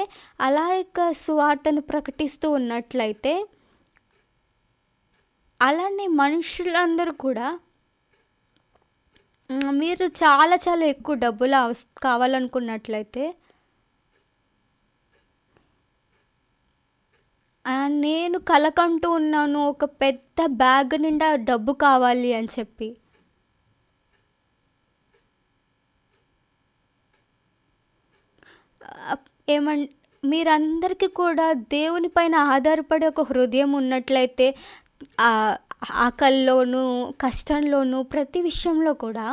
అలా యొక్క సువార్తను ప్రకటిస్తూ ఉన్నట్లయితే, అలానే మనుషులందరూ కూడా మీరు చాలా చాలా ఎక్కువ డబ్బులు కావాలనుకున్నట్లయితే నేను కలకంటూ ఉన్నాను ఒక పెద్ద బ్యాగ్ నిండా డబ్బు కావాలి అని చెప్పి. ఏమం మీరందరికీ కూడా దేవుని పైన ఆధారపడే ఒక హృదయం ఉన్నట్లయితే ఆకలిలోనూ కష్టంలోనూ ప్రతి విషయంలో కూడా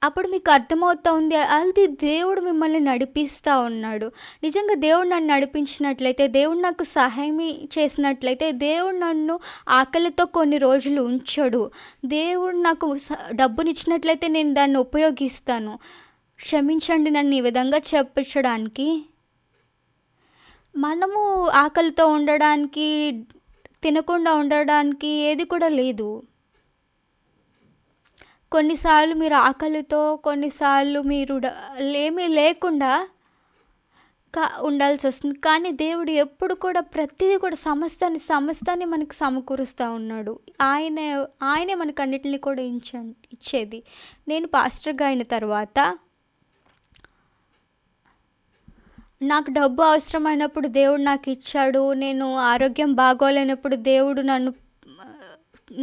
అప్పుడు మీకు అర్థమవుతుంది అది దేవుడు మిమ్మల్ని నడిపిస్తూ ఉన్నాడు. నిజంగా దేవుడు నన్ను నడిపించినట్లయితే, దేవుడు నాకు సహాయం చేసినట్లయితే, దేవుడు నన్ను ఆకలితో కొన్ని రోజులు ఉంచడు. దేవుడు నాకు డబ్బునిచ్చినట్లయితే నేను దాన్ని ఉపయోగిస్తాను. క్షమించండి నన్ను ఈ విధంగా చెప్పించడానికి. మనము ఆకలితో ఉండడానికి, తినకుండా ఉండడానికి ఏది కూడా లేదు. కొన్నిసార్లు మీరు ఆకలితో, కొన్నిసార్లు మీరు ఏమీ లేకుండా ఉండాల్సి వస్తుంది. కానీ దేవుడు ఎప్పుడు కూడా ప్రతిదీ కూడా సమస్తాన్ని మనకు సమకూరుస్తూ ఉన్నాడు. ఆయనే మనకు అన్నిటిని కూడా ఇచ్చేది. నేను పాస్టర్గా అయిన తర్వాత నాకు డబ్బు అవసరమైనప్పుడు దేవుడు నాకు ఇచ్చాడు. నేను ఆరోగ్యం బాగోలేనప్పుడు దేవుడు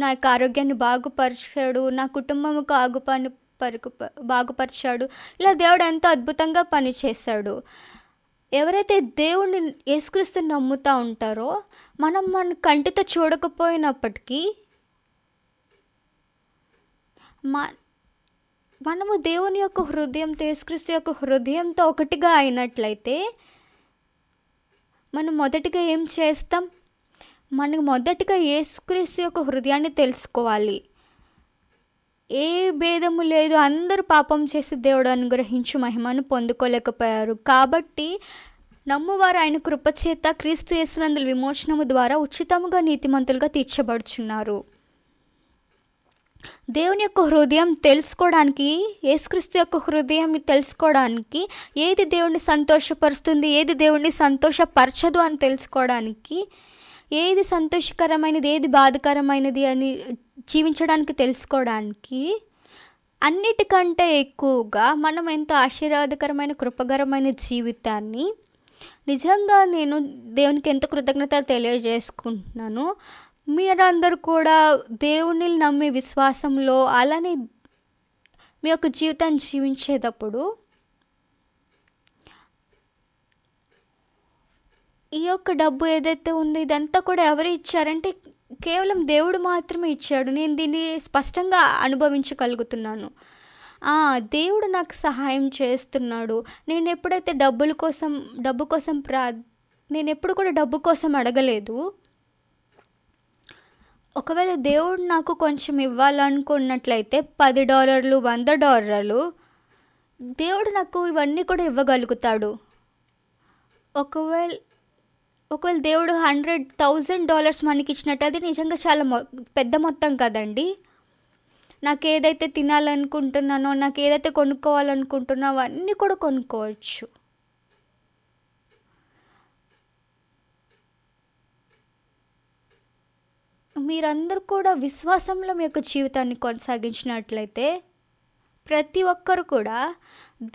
నా యొక్క ఆరోగ్యాన్ని బాగుపరిచాడు. నా కుటుంబం బాగుపరిచాడు. ఇలా దేవుడు ఎంతో అద్భుతంగా పనిచేశాడు. ఎవరైతే దేవుడిని యేసుక్రీస్తుని నమ్ముతూ ఉంటారో, మన కంటితో చూడకపోయినప్పటికీ మనము దేవుని యొక్క హృదయంతో, యేసుక్రీస్తు యొక్క హృదయంతో ఒకటిగా అయినట్లయితే మనం మొదటిగా ఏం చేస్తాం? మనకు మొదటిగా యేసుక్రీస్తు యొక్క హృదయాన్ని తెలుసుకోవాలి. ఏ భేదము లేదు, అందరూ పాపం చేసి దేవుడు అనుగ్రహించు మహిమను పొందుకోలేకపోయారు. కాబట్టి నమ్మువారు ఆయన కృపచేత క్రీస్తు యేసునందు విమోచనము ద్వారా ఉచితముగా నీతిమంతులుగా తీర్చబడుచున్నారు. దేవుని యొక్క హృదయం తెలుసుకోవడానికి, యేసుక్రీస్తు యొక్క హృదయం తెలుసుకోవడానికి, ఏది దేవుడిని సంతోషపరుస్తుంది, ఏది దేవుడిని సంతోషపరచదు అని తెలుసుకోవడానికి, ఏది సంతోషకరమైనది, ఏది బాధకరమైనది అని జీవించడానికి తెలుసుకోవడానికి, అన్నిటికంటే ఎక్కువగా మనం ఎంతో ఆశీర్వాదకరమైన కృపకరమైన జీవితాన్ని నిజంగా నేను దేవునికి ఎంతో కృతజ్ఞతలు తెలియజేసుకుంటున్నాను. మీరందరూ కూడా దేవుని నమ్మే విశ్వాసంలో అలానే మీ యొక్క జీవితాన్ని జీవించేటప్పుడు ఈ యొక్క డబ్బు ఏదైతే ఉందో ఇదంతా కూడా ఎవరు ఇచ్చారంటే కేవలం దేవుడు మాత్రమే ఇచ్చాడు. నేను దీన్ని స్పష్టంగా అనుభవించగలుగుతున్నాను. దేవుడు నాకు సహాయం చేస్తున్నాడు. నేను ఎప్పుడైతే నేను ఎప్పుడు కూడా డబ్బు కోసం అడగలేదు. ఒకవేళ దేవుడు నాకు కొంచెం ఇవ్వాలనుకున్నట్లయితే $10, $100 దేవుడు నాకు ఇవన్నీ కూడా ఇవ్వగలుగుతాడు. ఒకవేళ దేవుడు $100,000 మనకి ఇచ్చినట్టు అది నిజంగా చాలా పెద్ద మొత్తం కదండి. నాకు ఏదైతే తినాలనుకుంటున్నానో, నాకు ఏదైతే కొనుక్కోవాలనుకుంటున్నానో అవన్నీ కూడా కొనుక్కోవచ్చు. మీరందరూ కూడా విశ్వాసంలో మీ యొక్క జీవితాన్ని కొనసాగించినట్లయితే ప్రతి ఒక్కరు కూడా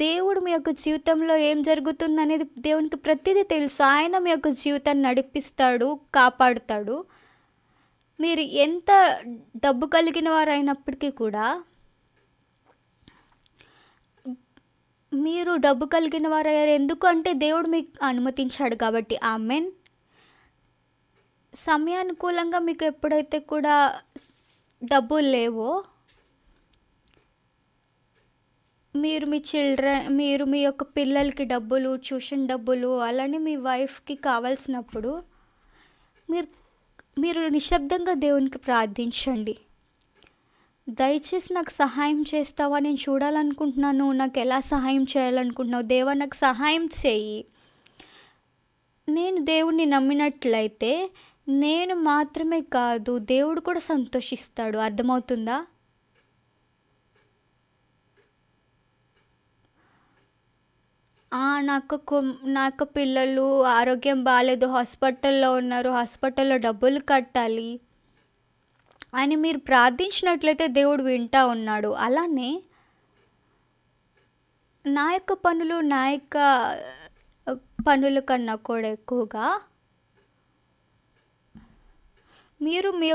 దేవుడు మీ యొక్క జీవితంలో ఏం జరుగుతుందనేది దేవునికి ప్రతిదీ తెలుసు. ఆయన మీ యొక్క జీవితాన్ని నడిపిస్తాడు, కాపాడుతాడు. మీరు ఎంత డబ్బు కలిగిన వారైనప్పటికీ కూడా మీరు డబ్బు కలిగిన వారయ్యారు ఎందుకు అంటే దేవుడు మీకు అనుమతించాడు కాబట్టి. ఆమెన్. సమయానుకూలంగా మీకు ఎప్పుడైతే కూడా డబ్బులు లేవో మీరు మీ యొక్క పిల్లలకి డబ్బులు, ట్యూషన్ డబ్బులు, అలానే మీ వైఫ్కి కావాల్సినప్పుడు మీరు మీరు నిశ్శబ్దంగా దేవునికి ప్రార్థించండి. దయచేసి నాకు సహాయం చేస్తావా, నేను చూడాలనుకుంటున్నాను, నాకు ఎలా సహాయం చేయాలనుకుంటున్నావు, దేవా నాకు సహాయం చేయి. నేను దేవుణ్ణి నమ్మినట్లయితే నేను మాత్రమే కాదు, దేవుడు కూడా సంతోషిస్తాడు. అర్థమవుతుందా? నాకు పిల్లలు ఆరోగ్యం బాగాలేదు, హాస్పిటల్లో ఉన్నారు, హాస్పిటల్లో డబ్బులు కట్టాలి అని మీరు ప్రార్థించినట్లయితే దేవుడు వింటా ఉన్నాడు. అలానే నా యొక్క పనుల కన్నా కూడా ఎక్కువగా మీరు మీ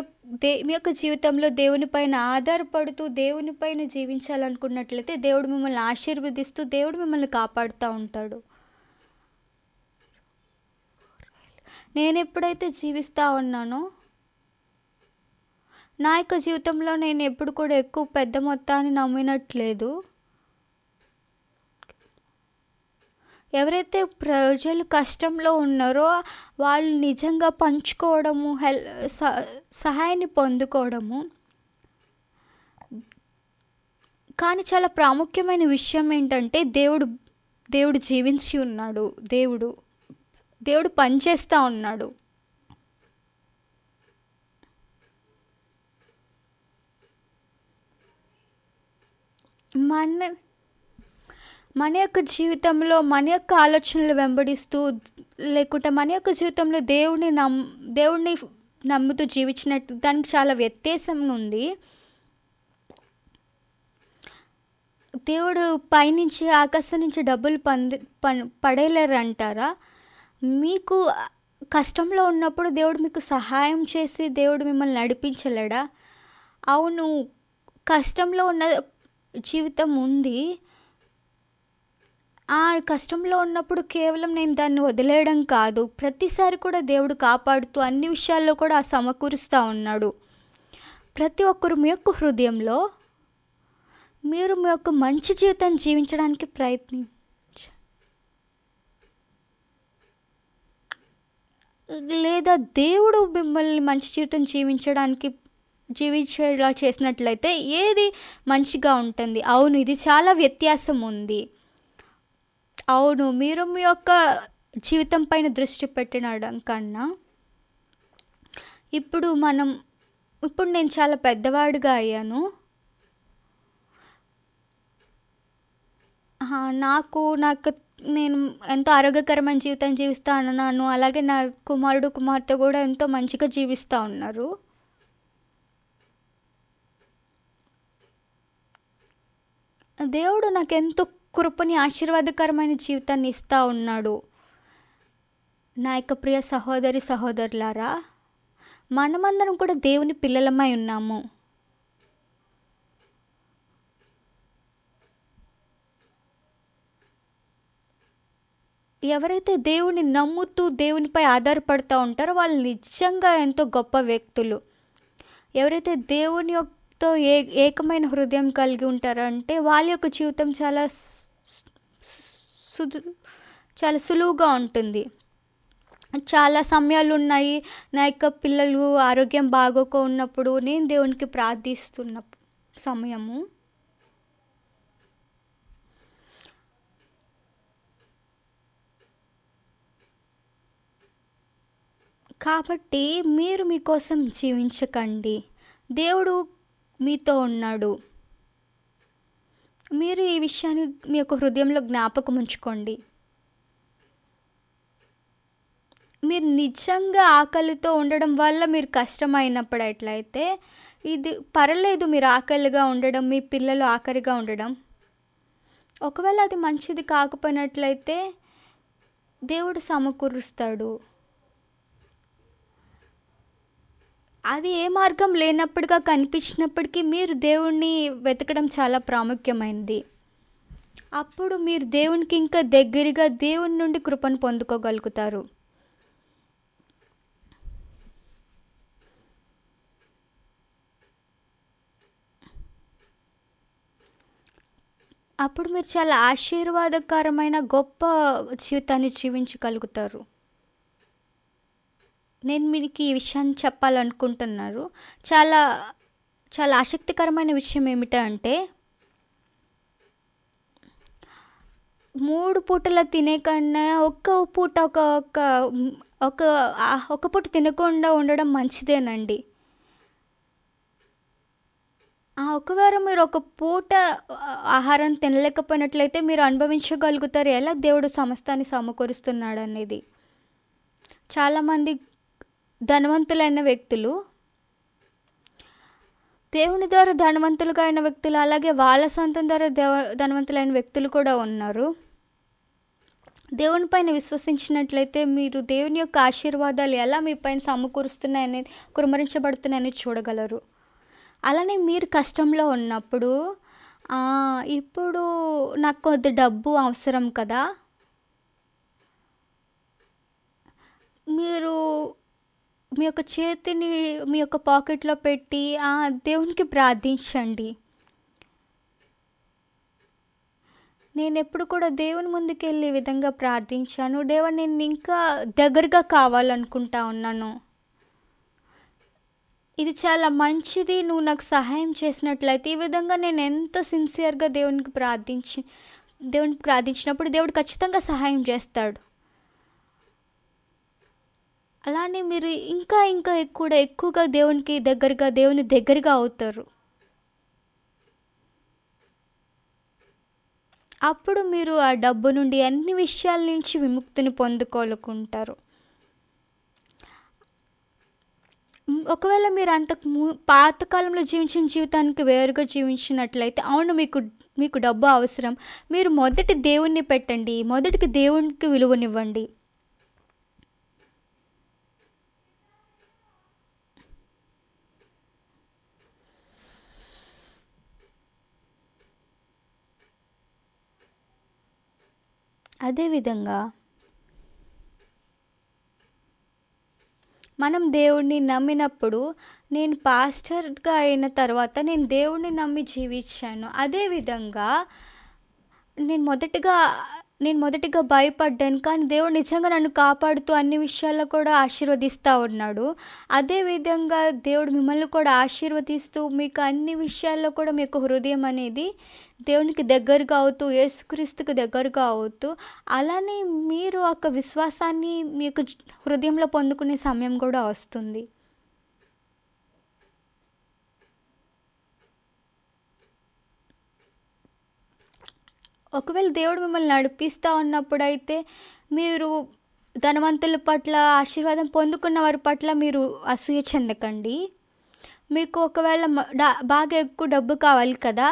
యొక్క జీవితంలో దేవునిపైన ఆధారపడుతూ దేవునిపైన జీవించాలనుకున్నట్లయితే దేవుడు మిమ్మల్ని ఆశీర్వదిస్తూ దేవుడు మిమ్మల్ని కాపాడుతూ ఉంటాడు. నేను ఎప్పుడైతే జీవిస్తూ ఉన్నానో నా యొక్క జీవితంలో నేను ఎప్పుడు కూడా ఎక్కువ పెద్ద మొత్తాన్ని నమ్మినట్లేదు. ఎవరైతే ప్రజలు కష్టంలో ఉన్నారో వాళ్ళు నిజంగా పంచుకోవడము, సహాయాన్ని పొందుకోవడము. కానీ చాలా ప్రాముఖ్యమైన విషయం ఏంటంటే దేవుడు జీవించి ఉన్నాడు, దేవుడు పనిచేస్తూ ఉన్నాడు. మన యొక్క జీవితంలో మన యొక్క ఆలోచనలు వెంబడిస్తూ లేకుంటే మన యొక్క జీవితంలో దేవుడిని నమ్ముతూ జీవించినట్టు దానికి చాలా వ్యత్యాసం ఉంది. దేవుడు పైనుంచి ఆకాశం నుంచి డబ్బులు పడేలేరంటారా? మీకు కష్టంలో ఉన్నప్పుడు దేవుడు మీకు సహాయం చేసి దేవుడు మిమ్మల్ని నడిపించలేడా? అవును, కష్టంలో ఉన్న జీవితం ఉంది. ఆ కష్టంలో ఉన్నప్పుడు కేవలం నేను దాన్ని వదిలేయడం కాదు, ప్రతిసారి కూడా దేవుడు కాపాడుతూ అన్ని విషయాల్లో కూడా సమకూరుస్తూ ఉన్నాడు. ప్రతి ఒక్కరు మీ యొక్క హృదయంలో మీరు మీ యొక్క మంచి జీవితాన్ని జీవించడానికి లేదా దేవుడు మిమ్మల్ని మంచి జీవితం జీవించేలా చేసినట్లయితే ఏది మంచిగా ఉంటుంది? అవును, ఇది చాలా వ్యత్యాసం ఉంది. అవును, మీరు మీ యొక్క జీవితం పైన దృష్టి పెట్టడం కన్నా ఇప్పుడు నేను చాలా పెద్దవాడిగా అయ్యాను. నాకు నేను ఎంతో ఆరోగ్యకరమైన జీవితం జీవిస్తూ ఉన్నాను. అలాగే నా కుమార్తె కూడా ఎంతో మంచిగా జీవిస్తూ ఉన్నారు. దేవుడు నాకెంతో కృపని, ఆశీర్వాదకరమైన జీవితాన్ని ఇస్తూ ఉన్నాడు. నా యొక్క ప్రియ సహోదరులారా, మనమందరం కూడా దేవుని పిల్లలమై ఉన్నాము. ఎవరైతే దేవుని నమ్ముతూ దేవునిపై ఆధారపడుతూ ఉంటారో వాళ్ళు నిజంగా ఎంతో గొప్ప వ్యక్తులు. ఎవరైతే దేవునితో ఏకమైన హృదయం కలిగి ఉంటారంటే వాళ్ళ యొక్క జీవితం చాలా సులువుగా ఉంటుంది. చాలా సమయాలు ఉన్నాయి, నా యొక్క పిల్లలు ఆరోగ్యం బాగోక ఉన్నప్పుడు నేను దేవునికి ప్రార్థిస్తున్న సమయము. కాబట్టి మీరు మీకోసం జీవించకండి, దేవుడు మీతో ఉన్నాడు. మీరు ఈ విషయాన్ని మీ యొక్క హృదయంలో జ్ఞాపకం ఉంచుకోండి. మీరు నిజంగా ఆకలితో ఉండడం వల్ల మీరు కష్టమైనప్పుడు ఎట్లయితే ఇది పర్లేదు, మీరు ఆకలిగా ఉండడం, మీ పిల్లలు ఆకలిగా ఉండడం. ఒకవేళ అది మంచిది కాకపోయినట్లయితే దేవుడు సమకూరుస్తాడు. అది ఏ మార్గం లేనప్పుడుగా కనిపించినప్పటికీ మీరు దేవుణ్ణి వెతకడం చాలా ప్రాముఖ్యమైనది. అప్పుడు మీరు దేవునికి ఇంకా దగ్గరగా దేవుని నుండి కృపను పొందుకోగలుగుతారు. అప్పుడు మీరు చాలా ఆశీర్వాదకరమైన గొప్ప జీవితాన్ని జీవించగలుగుతారు. నేను మీకు ఈ విషయాన్ని చెప్పాలనుకుంటున్నారు. చాలా చాలా ఆసక్తికరమైన విషయం ఏమిటంటే 3 పూటల తినే కన్నా ఒక్క పూట ఒక ఒక ఒక ఒక పూట తినకుండా ఉండడం మంచిదేనండి. ఒకవేళ మీరు ఒక పూట ఆహారం తినలేకపోయినట్లయితే మీరు అనుభవించగలుగుతారు ఎలా దేవుడు సమస్తాన్ని సమకూరుస్తున్నాడనేది. చాలామంది ధనవంతులైన వ్యక్తులు, దేవుని ద్వారా ధనవంతులుగా అయిన వ్యక్తులు, అలాగే వాళ్ళ సొంతం ద్వారా ధనవంతులైన వ్యక్తులు కూడా ఉన్నారు. దేవుని పైన విశ్వసించినట్లయితే మీరు దేవుని యొక్క ఆశీర్వాదాలు ఎలా మీ పైన సమకూరుస్తున్నాయనేది, కుమ్మరించబడుతున్నాయని చూడగలరు. అలానే మీరు కష్టంలో ఉన్నప్పుడు ఇప్పుడు నాకు కొద్ది డబ్బు అవసరం కదా, మీరు మీ యొక్క చేతిని మీ యొక్క పాకెట్లో పెట్టి దేవునికి ప్రార్థించండి. నేను ఎప్పుడు కూడా దేవుని ముందుకెళ్ళి ఈ విధంగా ప్రార్థించాను. దేవా, నేను ఇంకా దగ్గరగా కావాలనుకుంటా ఉన్నాను. ఇది చాలా మంచిది, నువ్వు నాకు సహాయం చేసినట్లయితే. ఈ విధంగా నేను ఎంతో సిన్సియర్గా దేవునికి ప్రార్థించినప్పుడు దేవుడు ఖచ్చితంగా సహాయం చేస్తాడు. అలానే మీరు ఇంకా ఇంకా ఎక్కువగా దేవుని దగ్గరగా అవుతారు. అప్పుడు మీరు ఆ డబ్బు నుండి అన్ని విషయాల నుంచి విముక్తిని పొందుకోలుకుంటారు. ఒకవేళ మీరు పాతకాలంలో జీవించిన జీవితానికి వేరుగా జీవించినట్లయితే, అవును మీకు డబ్బు అవసరం, మీరు మొదటి దేవుణ్ణి పెట్టండి, మొదటికి దేవునికి విలువనివ్వండి. అదేవిధంగా మనం దేవుడిని నమ్మినప్పుడు, నేను పాస్టర్గా అయిన తర్వాత నేను దేవుడిని నమ్మి జీవించాను. అదేవిధంగా నేను మొదటిగా భయపడ్డాను, కానీ దేవుడు నిజంగా నన్ను కాపాడుతూ అన్ని విషయాల్లో కూడా ఆశీర్వదిస్తూ ఉన్నాడు. అదేవిధంగా దేవుడు మిమ్మల్ని కూడా ఆశీర్వదిస్తూ మీకు అన్ని విషయాల్లో కూడా మీ యొక్క హృదయం అనేది దేవునికి దగ్గరగా అవుతూ, యేసుక్రీస్తుకి దగ్గరగా అవుతూ, అలానే మీరు ఒక విశ్వాసాన్ని మీ యొక్క హృదయంలో పొందుకునే సమయం కూడా వస్తుంది. ఒకవేళ దేవుడు మిమ్మల్ని నడిపిస్తూ ఉన్నప్పుడైతే మీరు ధనవంతుల పట్ల, ఆశీర్వాదం పొందుకున్న వారి పట్ల మీరు అసూయ చెందకండి. మీకు ఒకవేళ బాగా ఎక్కువ డబ్బు కావాలి కదా,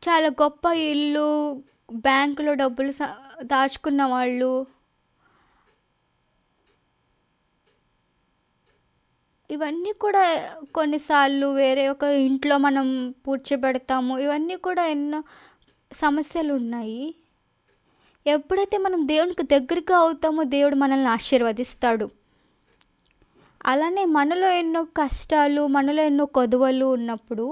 చాలా గొప్ప ఇల్లు, బ్యాంకులో డబ్బులు దాచుకున్న వాళ్ళు, ఇవన్నీ కూడా కొన్నిసార్లు వేరే ఒక ఇంట్లో మనం పూడ్చిపెడతాము. ఇవన్నీ కూడా ఎన్నో సమస్యలు ఉన్నాయి. ఎప్పుడైతే మనం దేవునికి దగ్గరగా అవుతామో దేవుడు మనల్ని ఆశీర్వదిస్తాడు. అలానే మనలో ఎన్నో కష్టాలు, మనలో ఎన్నో కొదువలు ఉన్నప్పుడు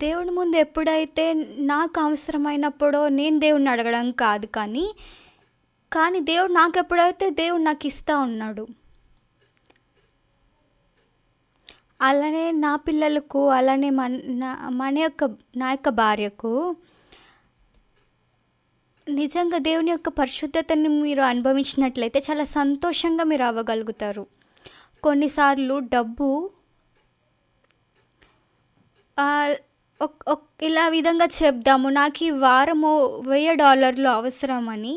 దేవుడి ముందు ఎప్పుడైతే నాకు అవసరమైనప్పుడో నేను దేవుడిని అడగడం కాదు, కానీ దేవుడు నాకు ఇస్తూ ఉన్నాడు. అలానే నా పిల్లలకు, అలానే నా యొక్క భార్యకు నిజంగా దేవుని యొక్క పరిశుద్ధతని మీరు అనుభవించినట్లయితే చాలా సంతోషంగా మీరు అవ్వగలుగుతారు. కొన్నిసార్లు డబ్బు ఆహ్, ఇలా విధంగా చెప్దాము. నాకు ఈ వారము $1000 అవసరమని.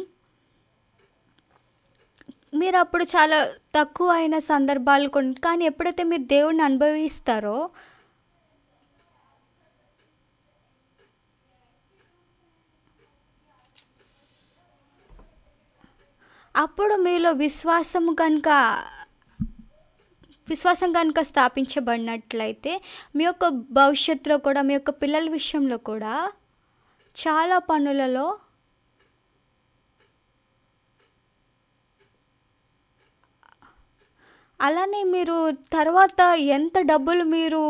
మీరప్పుడు చాలా తక్కువ అయిన సందర్భాలు కానీ ఎప్పుడైతే మీరు దేవుడిని అనుభవిస్తారో, అప్పుడు మీలో విశ్వాసం గనుక స్థాపించబడినట్లయితే, మీ యొక్క భవిష్యత్తులో కూడా, మీ యొక్క పిల్లల విషయంలో కూడా చాలా పనులలో అలానే మీరు తర్వాత ఎంత డబ్బులు మీరు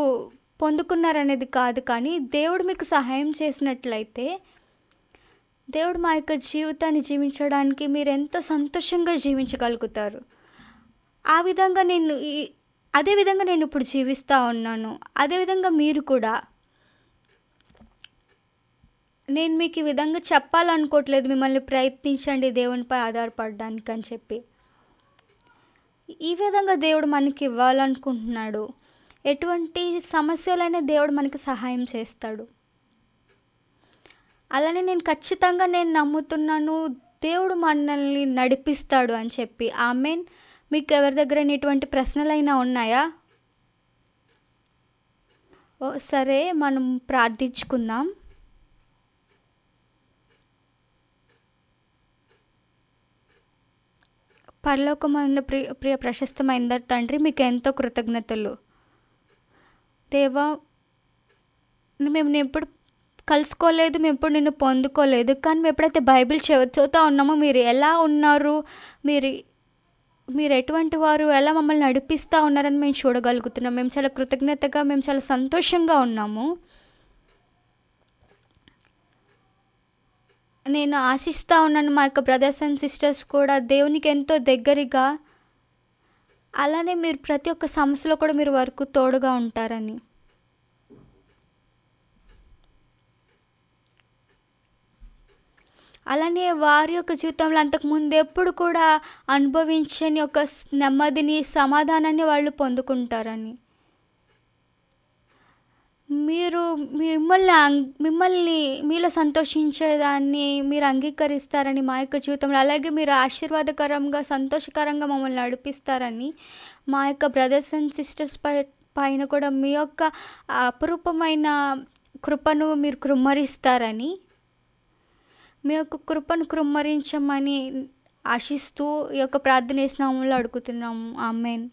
పొందుకున్నారనేది కాదు కానీ, దేవుడు మీకు సహాయం చేసినట్లయితే, దేవుడు మా యొక్క జీవితాన్ని జీవించడానికి మీరెంతో సంతోషంగా జీవించగలుగుతారు. ఆ విధంగా అదే విధంగా నేనిప్పుడు జీవిస్తా ఉన్నాను. అదే విధంగా మీరు కూడా. నేను మీకు ఈ విధంగా చెప్పాలనుకోవట్లేదు, మిమ్మల్ని ప్రయత్నించండి దేవునిపై ఆధారపడడానికి అని చెప్పి. ఈ విధంగా దేవుడు మనకి ఇవ్వాలనుకుంటున్నాడు. ఎటువంటి సమస్యలైనా దేవుడు మనకి సహాయం చేస్తాడు. అలానే ఖచ్చితంగా నమ్ముతున్నాను, దేవుడు మనల్ని నడిపిస్తాడు అని చెప్పి. ఆమేన్. మీకు ఎవరి దగ్గరైనా ఇటువంటి ప్రశ్నలైనా ఉన్నాయా? సరే, మనం ప్రార్థించుకుందాం. పరలోకమందు ప్రియ ప్రశస్తమైన తండ్రి, మీకు ఎంతో కృతజ్ఞతలు. దేవా, మేము ఎప్పుడు కలుసుకోలేదు, మేము ఎప్పుడు నిన్ను పొందుకోలేదు. కానీ మేము ఎప్పుడైతే బైబిల్ చదువుతూ ఉన్నామో, మీరు ఎలా ఉన్నారు, మీరు ఎటువంటి వారు, ఎలా మమ్మల్ని నడిపిస్తూ ఉన్నారని మేము చూడగలుగుతున్నాం. మేము చాలా కృతజ్ఞతగా, మేము చాలా సంతోషంగా ఉన్నాము. నేను ఆశిస్తూ ఉన్నాను మా యొక్క బ్రదర్స్ అండ్ సిస్టర్స్ కూడా దేవునికి ఎంతో దగ్గరగా, అలానే మీరు ప్రతి ఒక్క సమస్యలో కూడా మీరు వరకు తోడుగా ఉంటారని. అలానే వారి యొక్క జీవితంలో అంతకుముందు ఎప్పుడు కూడా అనుభవించని ఒక నెమ్మదిని, సమాధానాన్ని వాళ్ళు పొందుకుంటారని. మీరు మిమ్మల్ని మీలో సంతోషించేదాన్ని మీరు అంగీకరిస్తారని మా యొక్క జీవితంలో, అలాగే మీరు ఆశీర్వాదకరంగా, సంతోషకరంగా మమ్మల్ని నడిపిస్తారని, మా యొక్క బ్రదర్స్ అండ్ సిస్టర్స్ పైన కూడా మీ యొక్క అపురూపమైన కృపను మీరు కృమ్మరిస్తారని, మీ యొక్క కృపను కృమ్మరించమని ఆశిస్తూ ఈ యొక్క ప్రార్థన నామములో అడుగుతున్నాము. ఆమేన్.